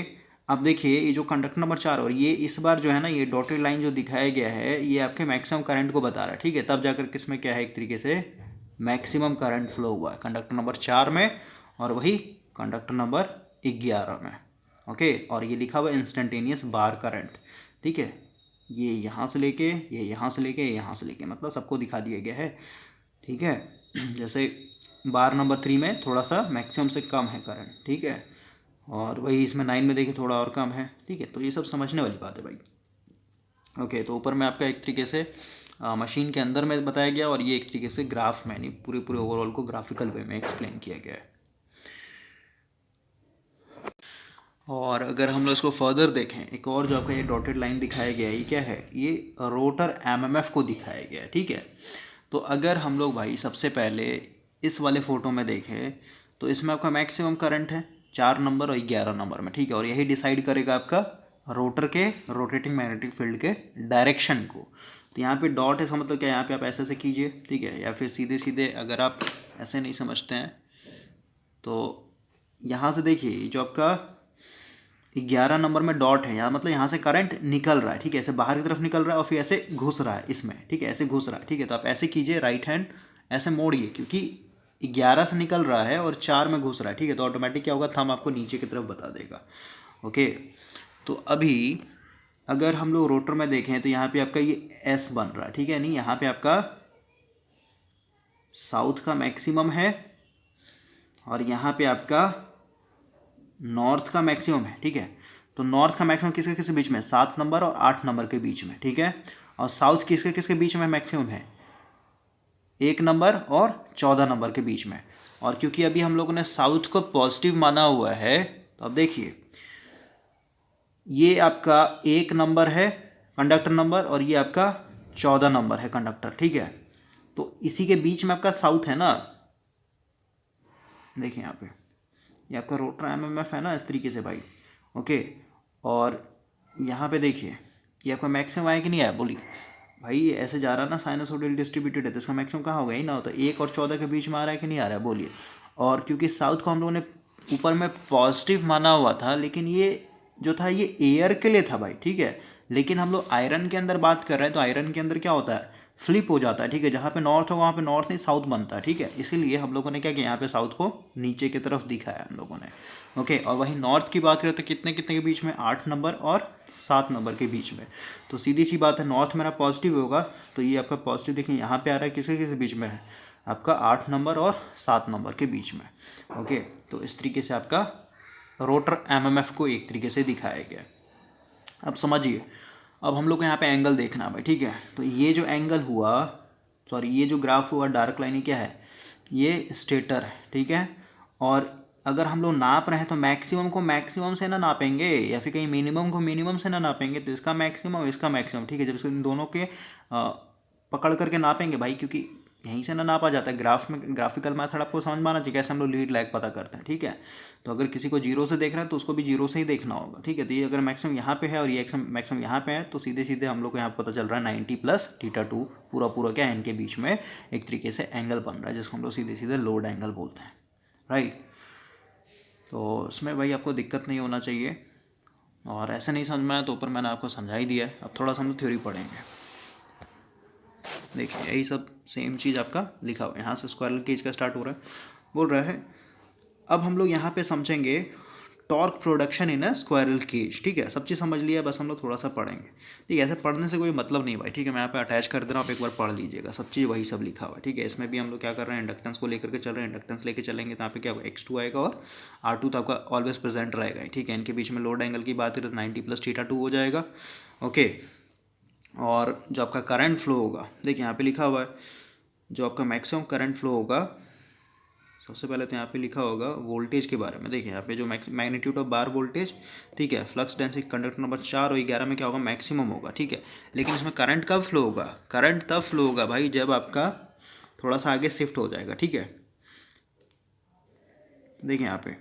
अब देखिए ये जो कंडक्टर नंबर 4 और ये इस बार जो है ना ये डॉटेड लाइन जो दिखाया गया है ये आपके मैक्सिमम करंट को बता रहा है। ठीक है, तब जाकर किसमें क्या है, एक तरीके से मैक्सिमम करंट फ्लो हुआ है कंडक्टर नंबर 4 में और वही कंडक्टर नंबर 11 में। ओके, और ये लिखा हुआ है इंस्टेंटेनियस बार करंट। ठीक है, ये यहाँ से लेके ये यहाँ से लेके यहाँ से लेके मतलब सबको दिखा दिया गया है। ठीक है, जैसे बार नंबर 3 में थोड़ा सा मैक्सिमम से कम है करंट। ठीक है, और वही इसमें 9 में देखिए थोड़ा और कम है। ठीक है, तो ये सब समझने वाली बात है भाई। ओके, तो ऊपर में आपका एक तरीके से मशीन के अंदर में बताया गया और ये एक तरीके से ग्राफ में नहीं पूरे पूरे ओवरऑल को ग्राफिकल वे में एक्सप्लेन किया गया है। और अगर हम लोग इसको फर्दर देखें, एक और जो आपका ये डॉटेड लाइन दिखाया गया है ये क्या है, ये रोटर एमएमएफ को दिखाया गया है। ठीक है, तो अगर हम लोग भाई सबसे पहले इस वाले फ़ोटो में देखें तो इसमें आपका मैक्सिमम करंट है 4 नंबर और 11 नंबर में। ठीक है, और यही डिसाइड करेगा आपका रोटर के रोटेटिंग मैग्नेटिक फील्ड के डायरेक्शन को। तो यहाँ पे डॉट है, इसका मतलब क्या है, यहाँ पे आप ऐसे कीजिए। ठीक है, या फिर सीधे सीधे अगर आप ऐसे नहीं समझते हैं तो यहाँ से देखिए जो आपका 11 नंबर में डॉट है, यहाँ मतलब यहाँ से करंट निकल रहा है। ठीक है, ऐसे बाहर की तरफ निकल रहा है और फिर ऐसे घुस रहा है इसमें। ठीक है, ऐसे घुस रहा है। ठीक है, तो आप ऐसे कीजिए, राइट हैंड ऐसे मोड़िए, क्योंकि 11 से निकल रहा है और 4 में घुस रहा है। ठीक है, तो ऑटोमेटिक क्या होगा, थंब आपको नीचे की तरफ बता देगा। ओके, तो अभी अगर हम लोग रोटर में देखें तो यहाँ पे आपका ये एस बन रहा है। ठीक है, नहीं यहाँ पे आपका साउथ का मैक्सिमम है और यहाँ पे आपका नॉर्थ का मैक्सिमम है। ठीक है, तो नॉर्थ का मैक्सिमम किसके किसके बीच में, 7 नंबर और 8 नंबर के बीच में। ठीक है, और साउथ किसके किसके बीच में मैक्सिमम है, 1 नंबर और 14 नंबर के बीच में। और क्योंकि अभी हम लोगों ने साउथ को पॉजिटिव माना हुआ है तो अब देखिए ये आपका 1 नंबर है कंडक्टर नंबर और ये आपका 14 नंबर है कंडक्टर। ठीक है, तो इसी के बीच में आपका साउथ है ना, देखिए यहाँ पे ये आपका रोटर एमएमएफ है ना इस तरीके से भाई। ओके, और यहाँ पे देखिए ये आपका मैक्सिमम आया कि नहीं आया, बोलिए भाई, ये ऐसे जा रहा है ना, साइनसोइडल डिस्ट्रीब्यूटेड है तो इसका मैक्सिमम कहाँ होगा, ही ना होता, 1 और 14 के बीच में आ रहा है कि नहीं आ रहा है, बोलिए। और क्योंकि साउथ को हम लोगों ने ऊपर में पॉजिटिव माना हुआ था, लेकिन ये जो था ये एयर के लिए था भाई। ठीक है, लेकिन हम लोग आयरन के अंदर बात कर रहे हैं तो आयरन के अंदर क्या होता है, फ्लिप हो जाता है। ठीक है, जहाँ पे नॉर्थ हो वहाँ पे नॉर्थ नहीं साउथ बनता है। ठीक है, इसीलिए हम लोगों ने क्या किया, यहाँ पे साउथ को नीचे की तरफ दिखाया हम लोगों ने। ओके, और वहीं नॉर्थ की बात करें तो कितने कितने के बीच में, 8 नंबर और 7 नंबर के बीच में। तो सीधी सी बात है, नॉर्थ मेरा पॉजिटिव होगा तो ये आपका पॉजिटिव देखिए यहाँ पे आ रहा है, किसके किस बीच में है, आपका 8 नंबर और 7 नंबर के बीच में। ओके, तो इस तरीके से आपका रोटर एमएमएफ को एक तरीके से दिखाया गया। अब समझिए, अब हम लोग को यहाँ पे एंगल देखना है भाई। ठीक है, तो ये जो एंगल हुआ, सॉरी ये जो ग्राफ हुआ डार्क लाइन क्या है, ये स्टेटर है। ठीक है, और अगर हम लोग नाप रहे हैं तो मैक्सिमम को मैक्सिमम से ना नापेंगे या फिर कहीं मिनिमम को मिनिमम से ना नापेंगे, तो इसका मैक्सिमम इसका मैक्सिमम। ठीक है, जब इसको दोनों के पकड़ करके नापेंगे भाई, क्योंकि यहीं से ना नापा जाता है, ग्राफ में ग्राफिकल मेथड आपको समझ में आना चाहिए, कैसे हम लोग लीड लैग पता करते हैं। ठीक है, तो अगर किसी को जीरो से देख रहे हैं तो उसको भी जीरो से ही देखना होगा। ठीक है, तो ये अगर मैक्सिमम यहाँ पे है और ये मैक्सिमम यहाँ पे है तो सीधे सीधे हम लोग को यहाँ पता चल रहा है 90 प्लस θ2 पूरा पूरा क्या है, इनके बीच में एक तरीके से एंगल बन रहा है, जिसको हम लोग सीधे सीधे लोड एंगल बोलते हैं। राइट, तो इसमें भाई आपको दिक्कत नहीं होना चाहिए, और ऐसे नहीं समझ में आया तो ऊपर मैंने आपको समझा ही दिया है। अब थोड़ा सा हम लोग थ्योरी पढ़ेंगे। देखिए यही सब सेम चीज़ आपका लिखा हुआ है, यहाँ से स्क्वायरल केज का स्टार्ट हो रहा है, बोल रहा है। अब हम लोग यहाँ पे समझेंगे torque production in a squirrel cage. ठीक है, सब चीज़ समझ लिया, बस हम लोग थोड़ा सा पढ़ेंगे। ठीक है, ऐसे पढ़ने से कोई मतलब नहीं भाई। ठीक है, मैं यहाँ पे अटैच कर दे रहा हूँ, आप एक बार पढ़ लीजिएगा, सब चीज़ वही सब लिखा हुआ है। ठीक है, इसमें भी हम लोग क्या कर रहे हैं, इंडक्टेंस को लेकर के चल रहे हैं। इंडक्टेंस लेके चलेंगे तो यहाँ पे क्या होगा, x2 आएगा और r2 तो आपका ऑलवेज प्रेजेंट रहेगा। ठीक है, इनके बीच में लोड एंगल की बात करें तो 90 + θ2 हो जाएगा। ओके, और जो आपका करंट फ्लो होगा, देखिए यहाँ पे लिखा हुआ है, जो आपका मैक्सिमम करंट फ्लो होगा, सबसे पहले तो यहाँ पे लिखा होगा वोल्टेज के बारे में। देखिए यहाँ पे जो मैग्नीट्यूड ऑफ बार वोल्टेज, ठीक है, फ्लक्स डेंसिटी कंडक्टर नंबर 4 और 11 में क्या होगा, मैक्सिमम होगा। ठीक है, लेकिन इसमें करंट कब फ्लो होगा, करंट तब फ्लो होगा भाई जब आपका थोड़ा सा आगे शिफ्ट हो जाएगा। ठीक है, देखिए यहाँ पे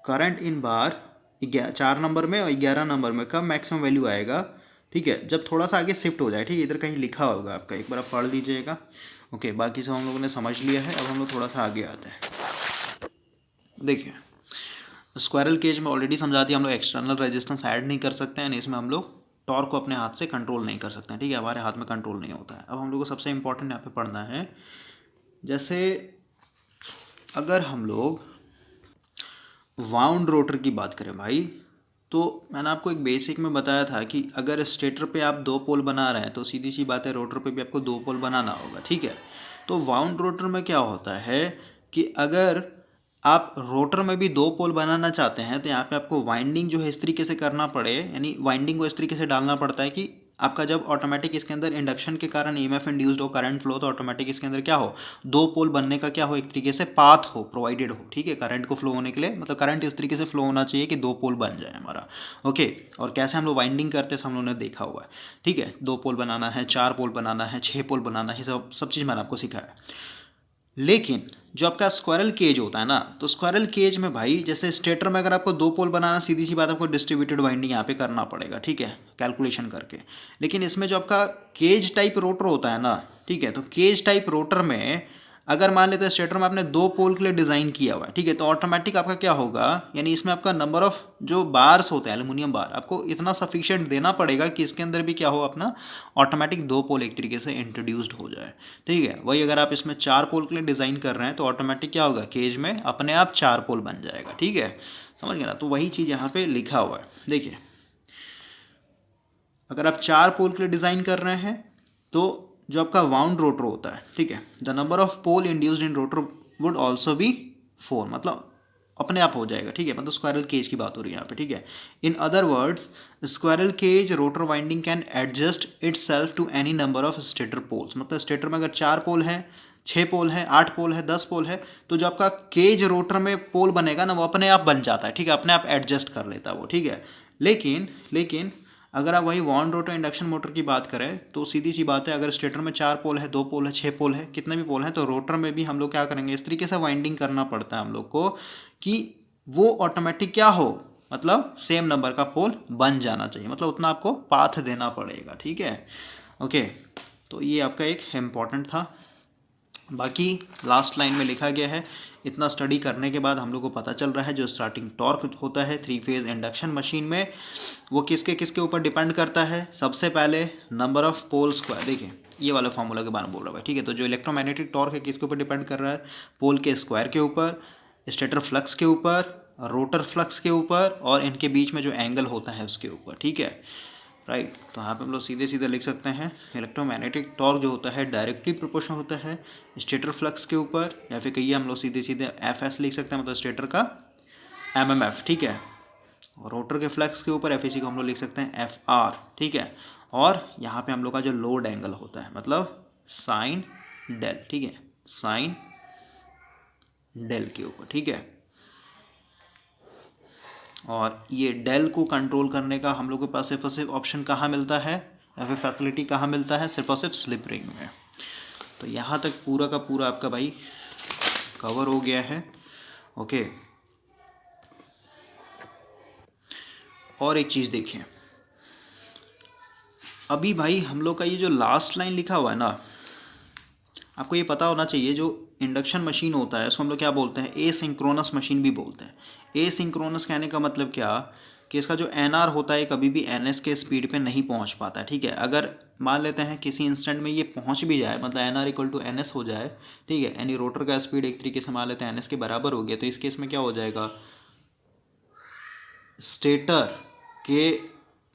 करंट इन बार 4 नंबर में और 11 नंबर में कब मैक्सिमम वैल्यू आएगा। ठीक है, जब थोड़ा सा आगे शिफ्ट हो जाए। ठीक है, इधर कहीं लिखा होगा आपका, एक बार आप पढ़ लीजिएगा। ओके, बाकी सब हम लोगों ने समझ लिया है। अब हम लोग थोड़ा सा आगे आते हैं। देखिए, स्क्वायरल केज में ऑलरेडी समझा दिया, हम लोग एक्सटर्नल रेजिस्टेंस ऐड नहीं कर सकते हैं, इसमें हम लोग टॉर्क को अपने हाथ से कंट्रोल नहीं कर सकते हैं। ठीक है, हमारे हाथ में कंट्रोल नहीं होता है। अब हम लोग को सबसे इंपॉर्टेंट यहाँ पे पढ़ना है, जैसे अगर हम लोग वाउंड रोटर की बात करें भाई, तो मैंने आपको एक बेसिक में बताया था कि अगर स्टेटर पे आप 2 पोल बना रहे हैं तो सीधी सी बात है, रोटर पे भी आपको 2 पोल बनाना होगा। ठीक है, तो वाउंड रोटर में क्या होता है कि अगर आप रोटर में भी 2 पोल बनाना चाहते हैं तो यहाँ पे आपको वाइंडिंग जो है इस तरीके से करना पड़े, यानी वाइंडिंग को इस तरीके से डालना पड़ता है कि आपका जब ऑटोमेटिक इसके अंदर इंडक्शन के कारण ईएमएफ इंड्यूस्ड हो, करंट फ्लो, तो ऑटोमेटिक इसके अंदर क्या हो, 2 पोल बनने का क्या हो, एक तरीके से पाथ हो, प्रोवाइडेड हो। ठीक है, करंट को फ्लो होने के लिए, मतलब करंट इस तरीके से फ्लो होना चाहिए कि 2 पोल बन जाए हमारा। ओके, और कैसे हम लोग वाइंडिंग करते हैं हम लोगों ने देखा हुआ है। ठीक है, 2 पोल बनाना है, 4 पोल बनाना है, 6 पोल बनाना है, सब चीज़ मैंने आपको सिखाया। लेकिन जो आपका स्क्वायरल केज होता है ना, तो स्क्वायरल केज में भाई जैसे स्टेटर में अगर आपको 2 पोल बनाना, सीधी सी बात आपको डिस्ट्रीब्यूटेड वाइंडिंग यहाँ पे करना पड़ेगा। ठीक है, कैलकुलेशन करके। लेकिन इसमें जो आपका केज टाइप रोटर होता है ना, ठीक है, तो केज टाइप रोटर में अगर मान लेते हैं स्टेटर में आपने 2 पोल के लिए डिज़ाइन किया हुआ है, ठीक है, तो ऑटोमेटिक आपका क्या होगा, यानी इसमें आपका नंबर ऑफ जो बार्स होते हैं, एल्यूमिनियम बार, आपको इतना सफिशिएंट देना पड़ेगा कि इसके अंदर भी क्या हो, अपना ऑटोमेटिक 2 पोल एक तरीके से इंट्रोड्यूस्ड हो जाए। ठीक है, वही अगर आप इसमें 4 पोल के लिए डिज़ाइन कर रहे हैं तो ऑटोमेटिक क्या होगा, केज में अपने आप 4 पोल बन जाएगा। ठीक है, समझ गए ना, तो वही चीज़ यहाँ पे लिखा हुआ है। देखिए, अगर आप 4 पोल के लिए डिज़ाइन कर रहे हैं तो जो आपका वाउंड रोटर होता है, ठीक है, the number of pole induced in rotor would also be 4, मतलब अपने आप हो जाएगा। ठीक है, मतलब स्क्वायरल केज की बात हो रही है यहाँ पे। ठीक है, in other words squirrel cage rotor winding can adjust itself to any number of stator poles, मतलब स्टेटर में अगर 4 पोल है, 6 पोल है, 8 पोल है, 10 पोल है, तो जो आपका केज रोटर में पोल बनेगा ना, वो अपने आप बन जाता है। ठीक है, अपने आप एडजस्ट कर लेता है वो। ठीक है, लेकिन अगर आप वही वाउंड रोटर इंडक्शन मोटर की बात करें तो सीधी सी बात है, अगर स्टेटर में 4 पोल है, 2 पोल है, 6 पोल है, कितने भी पोल हैं, तो रोटर में भी हम लोग क्या करेंगे, इस तरीके से वाइंडिंग करना पड़ता है हम लोग को कि वो ऑटोमेटिक क्या हो, मतलब सेम नंबर का पोल बन जाना चाहिए, मतलब उतना आपको पाथ देना पड़ेगा। ठीक है, ओके, तो ये आपका एक इम्पॉर्टेंट था। बाकी लास्ट लाइन में लिखा गया है, इतना स्टडी करने के बाद हम लोग को पता चल रहा है जो स्टार्टिंग टॉर्क होता है 3 फेज इंडक्शन मशीन में, वो किसके ऊपर डिपेंड करता है। सबसे पहले नंबर ऑफ पोल स्क्वायर, देखिए ये वाला फॉर्मूला के बारे में बोल रहा है। ठीक है, तो जो इलेक्ट्रोमैग्नेटिक टॉर्क है किसके ऊपर डिपेंड कर रहा है, पोल के स्क्वायर के ऊपर, स्टेटर फ्लक्स के ऊपर, रोटर फ्लक्स के ऊपर, और इनके बीच में जो एंगल होता है उसके ऊपर। ठीक है, राइट, तो यहाँ पे हम लोग सीधे लिख सकते हैं इलेक्ट्रोमैग्नेटिक टॉर्क जो होता है डायरेक्टली प्रोपोर्शनल होता है स्टेटर फ्लक्स के ऊपर, या फिर कहिए हम लोग सीधे एफ लिख सकते हैं, मतलब स्टेटर का एमएमएफ। ठीक है, और रोटर के फ्लक्स के ऊपर एफ को हम लोग लिख सकते हैं एफ। ठीक है, और यहाँ पे हम लोग का जो लोड एंगल होता है मतलब साइन डेल। ठीक है, साइन डेल के ऊपर। ठीक है, और ये डेल को कंट्रोल करने का हम लोग के पास सिर्फ और सिर्फ ऑप्शन कहाँ मिलता है, या फिर फैसिलिटी कहाँ मिलता है, सिर्फ और सिर्फ स्लिप रिंग में। तो यहाँ तक पूरा का पूरा आपका भाई कवर हो गया है। ओके, और एक चीज़ देखिए, अभी भाई हम लोग का ये जो लास्ट लाइन लिखा हुआ है ना, आपको ये पता होना चाहिए, जो इंडक्शन मशीन होता है उसको हम लोग क्या बोलते हैं, एसिंक्रोनस मशीन भी बोलते हैं। एसिंक्रोनस कहने का मतलब क्या, कि इसका जो एन आर होता है कभी भी एन एस के स्पीड पे नहीं पहुंच पाता, ठीक है। अगर मान लेते हैं किसी इंस्टेंट में ये पहुंच भी जाए, मतलब N R equal to N S हो जाए, ठीक है, यानी रोटर का स्पीड एक तरीके से मान लेते हैं एन एस के बराबर हो गया, तो इस केस में क्या हो जाएगा, स्टेटर के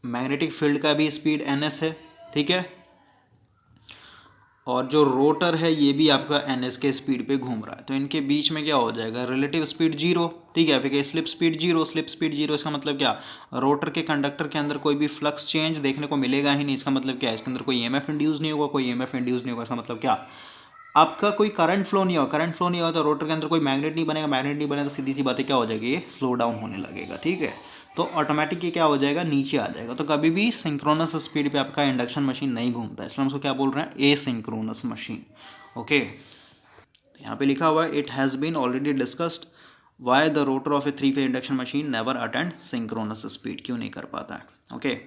मैग्नेटिक फील्ड का भी स्पीड एन एस है, ठीक है, और जो रोटर है ये भी आपका एन एस के स्पीड पे घूम रहा है, तो इनके बीच में क्या हो जाएगा, रिलेटिव स्पीड जीरो, ठीक है। फिर slip speed zero, slip speed zero, इसका मतलब क्या, रोटर के कंडक्टर के अंदर कोई भी फ्लक्स चेंज देखने को मिलेगा ही नहीं। इसका मतलब क्या है, इसके अंदर कोई ईएमएफ इंड्यूस नहीं होगा, कोई ईएमएफ इंड्यूस नहीं होगा। इसका मतलब क्या, आपका कोई करंट फ्लो नहीं होगा, करंट फ्लो नहीं होगा तो रोटर के अंदर कोई मैग्नेट नहीं बनेगा, मैग्नेट नहीं बनेगा तो सीधी सी बातें क्या हो जाएगी, ये स्लो डाउन होने लगेगा, ठीक है। तो ऑटोमेटिक ये क्या हो जाएगा, नीचे आ जाएगा। तो कभी भी सिंक्रोनस स्पीड पे आपका इंडक्शन मशीन नहीं घूमता, इसलिए हम उसको क्या बोल रहे हैं, ए सिंक्रोनस मशीन, ओके। यहाँ पे लिखा हुआ है it has been already discussed why the rotor of a 3 phase induction machine never attend synchronous speed, क्यों नहीं कर पाता है, ओके।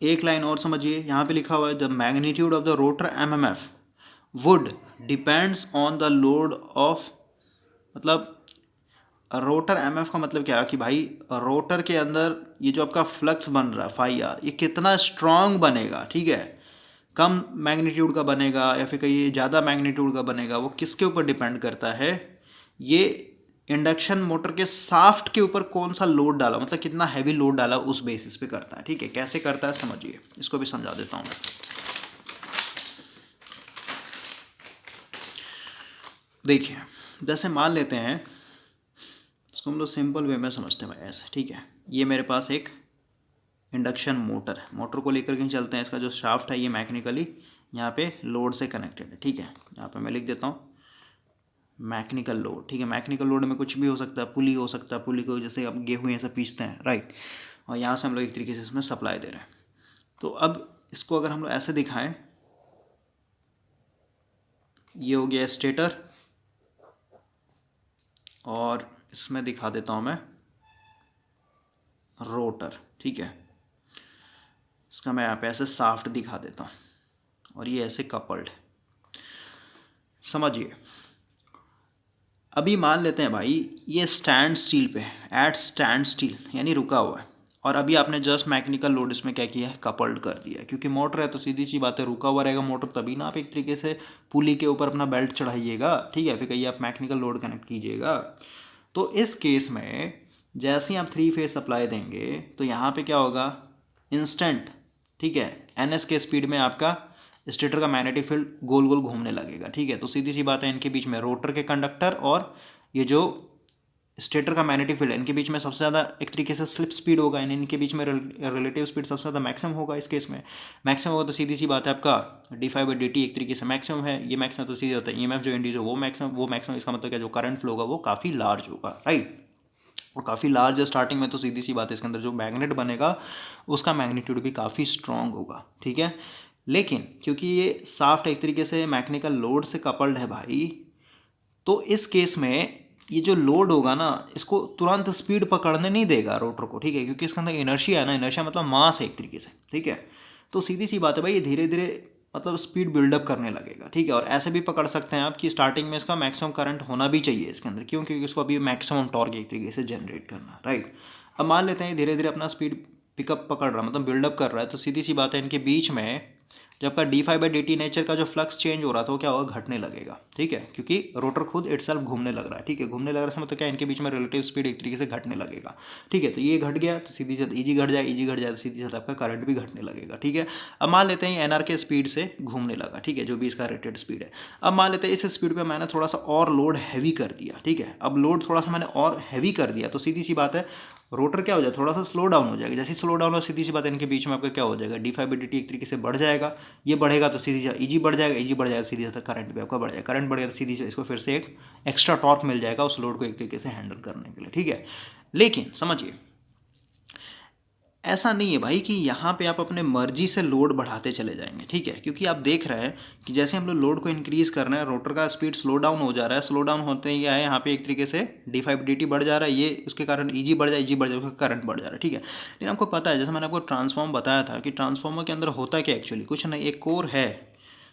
एक लाइन और समझिए, यहाँ पे लिखा हुआ है the magnitude of the rotor MMF would depends on the load of, मतलब रोटर एमएफ का मतलब क्या है कि भाई रोटर के अंदर ये जो आपका फ्लक्स बन रहा है फाई आर, ये कितना स्ट्रांग बनेगा, ठीक है, कम मैग्नीट्यूड का बनेगा या फिर कहीं ज़्यादा मैग्नीट्यूड का बनेगा, वो किसके ऊपर डिपेंड करता है, ये इंडक्शन मोटर के साफ्ट के ऊपर कौन सा लोड डाला, मतलब कितना हैवी लोड डाला उस बेसिस पे करता है, ठीक है। कैसे करता है समझिए, इसको भी समझा देता हूँ मैं। देखिए जैसे मान लेते हैं, इसको हम लोग सिंपल वे में समझते हैं भाई ऐसे, ठीक है। ये मेरे पास एक इंडक्शन मोटर है, मोटर को लेकर के चलते हैं, इसका जो शाफ्ट है ये मैकेनिकली यहाँ पे लोड से कनेक्टेड है, ठीक है। यहाँ पे मैं लिख देता हूँ मैकेनिकल लोड, ठीक है। मैकेनिकल लोड में कुछ भी हो सकता है, पुली हो सकता है, पुली को जैसे आप गेहूँ ऐसे पीसते हैं, राइट, और यहाँ से हम लोग एक तरीके से इसमें सप्लाई दे रहे हैं। तो अब इसको अगर हम लोग ऐसे दिखाएं, ये हो गया स्टेटर, और इसमें दिखा देता हूँ मैं रोटर, ठीक है। इसका मैं यहाँ पे ऐसे साफ्ट दिखा देता हूँ, और ये ऐसे कपल्ड, समझिए। अभी मान लेते हैं भाई ये स्टैंड स्टील पे, एट स्टैंड स्टील यानी रुका हुआ है, और अभी आपने जस्ट मैकेनिकल लोड इसमें क्या किया है, कपल्ड कर दिया है, क्योंकि मोटर है तो सीधी सी बात है रुका हुआ रहेगा मोटर, तभी ना आप एक तरीके से पुली के ऊपर अपना बेल्ट चढ़ाइएगा, ठीक है, फिर कहीं आप मैकेनिकल लोड कनेक्ट कीजिएगा। तो इस केस में जैसे ही आप 3 फेज सप्लाई देंगे तो यहाँ पे क्या होगा, इंस्टेंट, ठीक है, एनएस के स्पीड में आपका स्टेटर का मैग्नेटिक फील्ड गोल गोल घूमने लगेगा, ठीक है। तो सीधी सी बात है, इनके बीच में रोटर के कंडक्टर और ये जो स्टेटर का मैग्नेटिक फील्ड है, इनके बीच में सबसे ज़्यादा एक तरीके से स्लिप स्पीड होगा, इनके बीच में रिलेटिव स्पीड सबसे ज़्यादा मैक्सिमम होगा। इस केस में मैक्सिमम होगा तो सीधी सी बात है आपका d/dt एक तरीके से मैक्सिमम है, ये मैक्सिमम तो सीधे होता है ईएमएफ जो इंड्यूस हो वो मैक्सिमम, इसका मतलब क्या, जो करंट फ्लो होगा वो काफ़ी लार्ज होगा, राइट। और काफ़ी लार्ज है स्टार्टिंग में, तो सीधी सी बात है इसके अंदर जो मैग्नेट बनेगा उसका मैग्नीट्यूड भी काफ़ी स्ट्रॉन्ग होगा, ठीक है। लेकिन क्योंकि ये साफ्ट एक तरीके से मैकेनिकल लोड से कपल्ड है भाई, तो इस केस में ये जो लोड होगा ना, इसको तुरंत स्पीड पकड़ने नहीं देगा रोटर को, ठीक है, क्योंकि इसके अंदर इनर्शिया है ना, इनर्शिया मतलब मास है एक तरीके से, ठीक है। तो सीधी सी बात है भाई, ये धीरे धीरे मतलब स्पीड बिल्डअप करने लगेगा, ठीक है। और ऐसे भी पकड़ सकते हैं आप कि स्टार्टिंग में इसका मैक्सिमम करंट होना भी चाहिए इसके अंदर, क्यों, क्योंकि इसको अभी मैक्सिमम टॉर्क एक तरीके से जनरेट करना, राइट। अब मान लेते हैं धीरे धीरे अपना स्पीड पिकअप पकड़ रहा, मतलब बिल्डअप कर रहा है, तो सीधी सी बात है इनके बीच में जब आपका d/dt नेचर का जो फ्लक्स चेंज हो रहा था वो क्या होगा, घटने लगेगा, ठीक है, क्योंकि रोटर खुद इटसेल्फ घूमने लग रहा है, ठीक है। घूमने लग रहा है मतलब क्या, इनके बीच में रिलेटिव स्पीड एक तरीके से घटने लगेगा, ठीक है। तो ये घट गया तो सीधी साथ ईजी घट जाए, ईजी घट जाए तो सीधी साथ आपका करंट भी घटने लगेगा, ठीक है। अब मान लेते हैं एनआर के स्पीड से घूमने लगा, ठीक है, जो भी इसका रेटेड स्पीड है। अब मान लेते हैं इस स्पीड पर मैंने थोड़ा सा और लोड हैवी कर दिया, ठीक है। अब लोड थोड़ा सा मैंने और हैवी कर दिया तो सीधी सी बात है रोटर क्या हो जाए, थोड़ा सा स्लो डाउन हो जाएगा। जैसे स्लो डाउन हो सीधी सी बात है इनके बीच में आपका क्या हो जाएगा, d/dt एक तरीके से बढ़ जाएगा, ये बढ़ेगा तो सीधी ईजी बढ़ जाएगा, ईजी बढ़ जाएगा सीधी करंट भी आपका बढ़ जाएगा, करंट बढ़ेगा तो सीधी से इसको फिर से एक एक्स्ट्रा टॉर्क मिल जाएगा उस लोड को एक तरीके से हैंडल करने के लिए, ठीक है। लेकिन समझिए ऐसा नहीं है भाई कि यहाँ पे आप अपने मर्जी से लोड बढ़ाते चले जाएंगे, ठीक है, क्योंकि आप देख रहे हैं कि जैसे हम लोग लोड को इंक्रीज कर रहे हैं रोटर का स्पीड स्लो डाउन हो जा रहा है, स्लो डाउन होते ही क्या है यहाँ पे एक तरीके से d/dt बढ़ जा रहा है, ये उसके कारण ईजी बढ़ जाए उसका करंट बढ़ जा रहा है, ठीक है। लेकिन आपको पता है जैसे मैंने आपको ट्रांसफॉर्म बताया था कि ट्रांसफॉर्मर के अंदर होता है क्या, एक्चुअली कुछ नहीं, एक कोर है,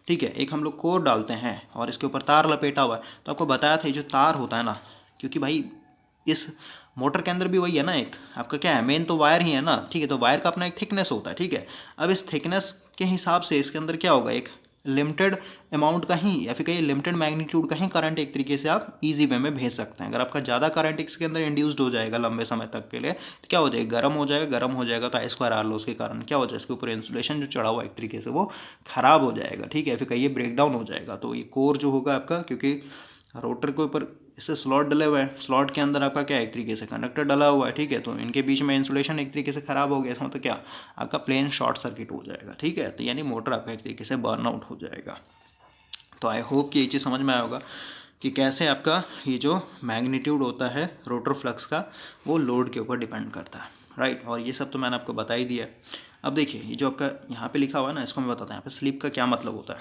ठीक है, एक हम लोग कोर डालते हैं और इसके ऊपर तार लपेटा हुआ है। तो आपको बताया था ये जो तार होता है ना, क्योंकि भाई इस मोटर के अंदर भी वही है ना, एक आपका क्या है, मेन तो वायर ही है ना, ठीक है। तो वायर का अपना एक थिकनेस होता है, ठीक है। अब इस थिकनेस के हिसाब से इसके अंदर क्या होगा, एक लिमिटेड अमाउंट का ही या फिर कहीं लिमिटेड मैग्नीट्यूड का ही करंट एक तरीके से आप इजी वे में भेज सकते हैं। अगर आपका ज़्यादा करंट इसके अंदर इंड्यूस्ड हो जाएगा लंबे समय तक के लिए तो क्या हो जाएगा, गर्म हो जाएगा। गर्म हो जाएगा तो आई स्क्वायर आर लॉस के कारण क्या हो जाएगा, इसके ऊपर इंसुलेशन जो चढ़ा हुआ एक तरीके से वो खराब हो जाएगा, ठीक है। फिर कहीं ब्रेक डाउन हो जाएगा। तो ये कोर जो होगा आपका, क्योंकि रोटर के ऊपर इससे स्लॉट डले हुए हैं, स्लॉट के अंदर आपका क्या एक तरीके से कंडक्टर डला हुआ है, ठीक है। तो इनके बीच में इंसुलेशन एक तरीके से खराब हो गया, इसमें तो क्या आपका प्लेन शॉर्ट सर्किट हो जाएगा, ठीक है। तो यानी मोटर आपका एक तरीके से बर्नआउट हो जाएगा। तो आई होप कि ये चीज़ समझ में आया होगा कि कैसे आपका ये जो मैग्नीट्यूड होता है रोटर फ्लक्स का वो लोड के ऊपर डिपेंड करता है, राइट। और ये सब तो मैंने आपको बता ही दिया है। अब देखिए ये जो आपका यहाँ पे लिखा हुआ है ना, इसको मैं बताता हूँ यहाँ पे स्लिप का क्या मतलब होता है।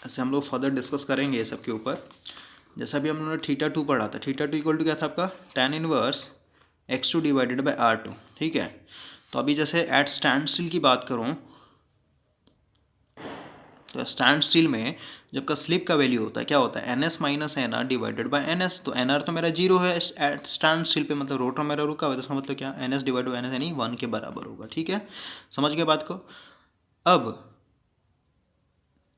ऐसे हम लोग फर्दर डिस्कस करेंगे ये सब के ऊपर। जैसा अभी हम लोगों ने θ2 पढ़ा था, θ2 इक्वल टू क्या था आपका tan inverse x2 divided by r2, ठीक है। तो अभी जैसे एट स्टैंड स्टिल की बात करूँ तो स्टैंड स्टिल में जब का स्लिप का वैल्यू होता है क्या होता है, NS minus NR divided by NS। तो NR तो मेरा जीरो है एट स्टैंड स्टिल पे, मतलब रोटर मेरा रुका हुआ है, तो इसका मतलब क्या NS डिवाइड बाई NS यानी 1 के बराबर होगा, ठीक है। समझ गए बात को। अब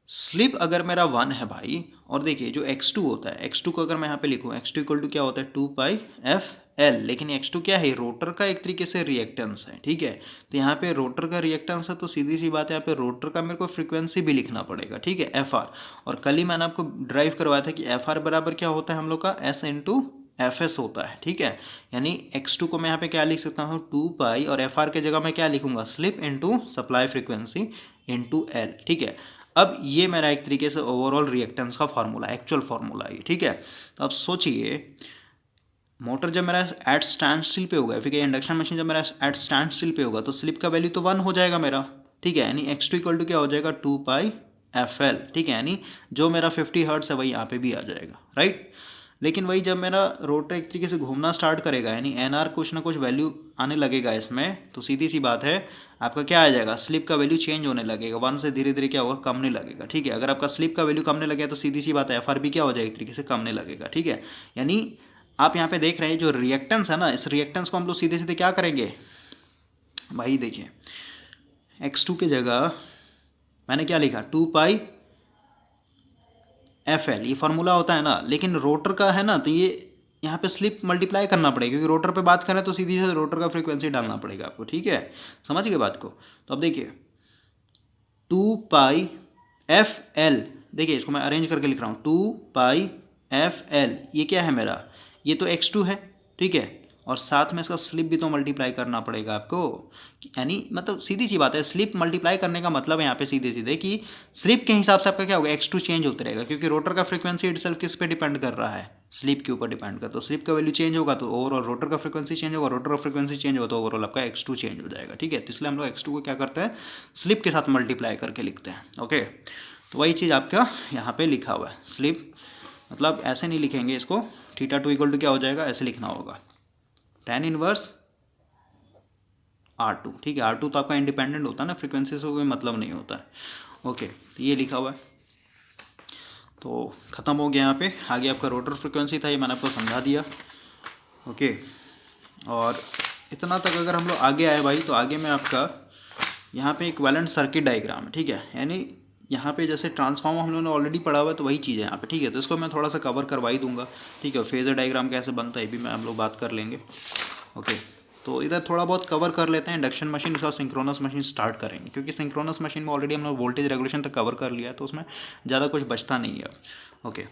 स्लिप अगर मेरा 1 है भाई, और देखिए जो x2 होता है, x2 को अगर मैं यहाँ पे लिखूँ, x2 इक्वल टू क्या होता है 2πfl, लेकिन x2 क्या है, रोटर का एक तरीके से रिएक्टेंस है, ठीक है। तो यहाँ पे रोटर का रिएक्टेंस है तो सीधी सी बात है यहाँ पे रोटर का मेरे को फ्रीक्वेंसी भी लिखना पड़ेगा, ठीक है, fr। और कल ही मैंने आपको ड्राइव करवाया था कि fr बराबर क्या होता है हम लोग का s इंटू fs होता है, ठीक है। यानी x2 को मैं यहाँ पे क्या लिख सकता हूँ 2π, और fr के जगह मैं क्या लिखूंगा slip into supply frequency into l, ठीक है। अब ये मेरा एक तरीके से ओवरऑल रिएक्टेंस का फार्मूला, एक्चुअल फार्मूला है, ठीक है। तो अब सोचिए मोटर जब मेरा एट स्टैंड स्टिल पे होगा, फिर इंडक्शन मशीन जब मेरा एट स्टैंड स्टिल पे होगा तो स्लिप का वैल्यू तो 1 हो जाएगा मेरा, ठीक है। यानी x2 इक्वल टू क्या हो जाएगा 2πfl, ठीक है। यानी जो मेरा 50 हर्ट्ज है वही यहाँ पे भी आ जाएगा, राइट। लेकिन वही जब मेरा रोटर एक तरीके से घूमना स्टार्ट करेगा, यानी NR कुछ ना कुछ वैल्यू आने लगेगा इसमें, तो सीधी सी बात है आपका क्या आ जाएगा, स्लिप का वैल्यू चेंज होने लगेगा, 1 से धीरे धीरे क्या होगा कमने लगेगा, ठीक है। अगर आपका स्लिप का वैल्यू कमने लगेगा तो सीधी सी बात है FR भी क्या हो जाएगा एक तरीके से कमने लगेगा, ठीक है। यानी आप यहाँ पे देख रहे हैं जो रिएक्टेंस है ना, इस रिएक्टेंस को हम लोग सीधे सीधे क्या करेंगे भाई, देखिए x2 की जगह मैंने क्या लिखा 2πfl, ये फार्मूला होता है ना। लेकिन रोटर का है ना, तो ये यहाँ पे स्लिप मल्टीप्लाई करना पड़ेगा, क्योंकि रोटर पे बात करें तो सीधी से रोटर का फ्रीक्वेंसी डालना पड़ेगा आपको, ठीक है। समझ गए बात को। तो अब देखिए 2πfl, देखिए इसको मैं अरेंज करके लिख रहा हूँ 2πfl, ये क्या है मेरा, ये तो x2 है, ठीक है। और साथ में इसका स्लिप भी तो मल्टीप्लाई करना पड़ेगा आपको, यानी मतलब सीधी सी बात है, स्लिप मल्टीप्लाई करने का मतलब है यहाँ पे सीधे सीधे कि स्लिप के हिसाब से आपका क्या होगा x2 चेंज होता रहेगा, क्योंकि रोटर का फ्रीक्वेंसी इटसेल्फ किस पे डिपेंड कर रहा है, स्लिप के ऊपर डिपेंड करता है। तो स्लिप का वैल्यू चेंज होगा तो ओवरऑल रोटर का फ्रीक्वेंसी चेंज होगा, रोटर का फ्रीक्वेंसी चेंज होगा तो ओवरऑल आपका x2 चेंज हो जाएगा, ठीक है। तो इसलिए हम लोग x2 को क्या करते हैं स्लिप के साथ मल्टीप्लाई करके लिखते हैं, ओके। तो वही चीज़ आपका यहाँ पे लिखा हुआ है, स्लिप मतलब ऐसे नहीं लिखेंगे इसको, θ2 इक्वल टू क्या हो जाएगा ऐसे लिखना होगा tan इनवर्स R2, ठीक है। R2 तो आपका इंडिपेंडेंट होता है ना, फ्रीक्वेंसी से कोई मतलब नहीं होता है, ओके। तो ये लिखा हुआ है, तो ख़त्म हो गया यहाँ पे। आगे आपका रोटर फ्रीक्वेंसी था, ये मैंने आपको समझा दिया, ओके। और इतना तक अगर हम लोग आगे आए भाई, तो आगे में आपका यहाँ पे इक्विवेलेंट सर्किट डायग्राम है, ठीक है। यानी यहाँ पे जैसे ट्रांसफार्मर हम लोगों ने ऑलरेडी पढ़ा हुआ है तो वही चीज़ है यहाँ पे, ठीक है। तो इसको मैं थोड़ा सा कवर करवा ही दूंगा, ठीक है। फेजर डायग्राम कैसे बनता है ये भी मैं हम लोग बात कर लेंगे, ओके। तो इधर थोड़ा बहुत कवर कर लेते हैं इंडक्शन मशीन, उसका सिंक्रोनस मशीन स्टार्ट करेंगे, क्योंकि सिंक्रोनस मशीन में ऑलरेडी हम लोग वोल्टेज रेगुलेशन तक कवर कर लिया है, तो उसमें ज़्यादा कुछ बचता नहीं है, ओके।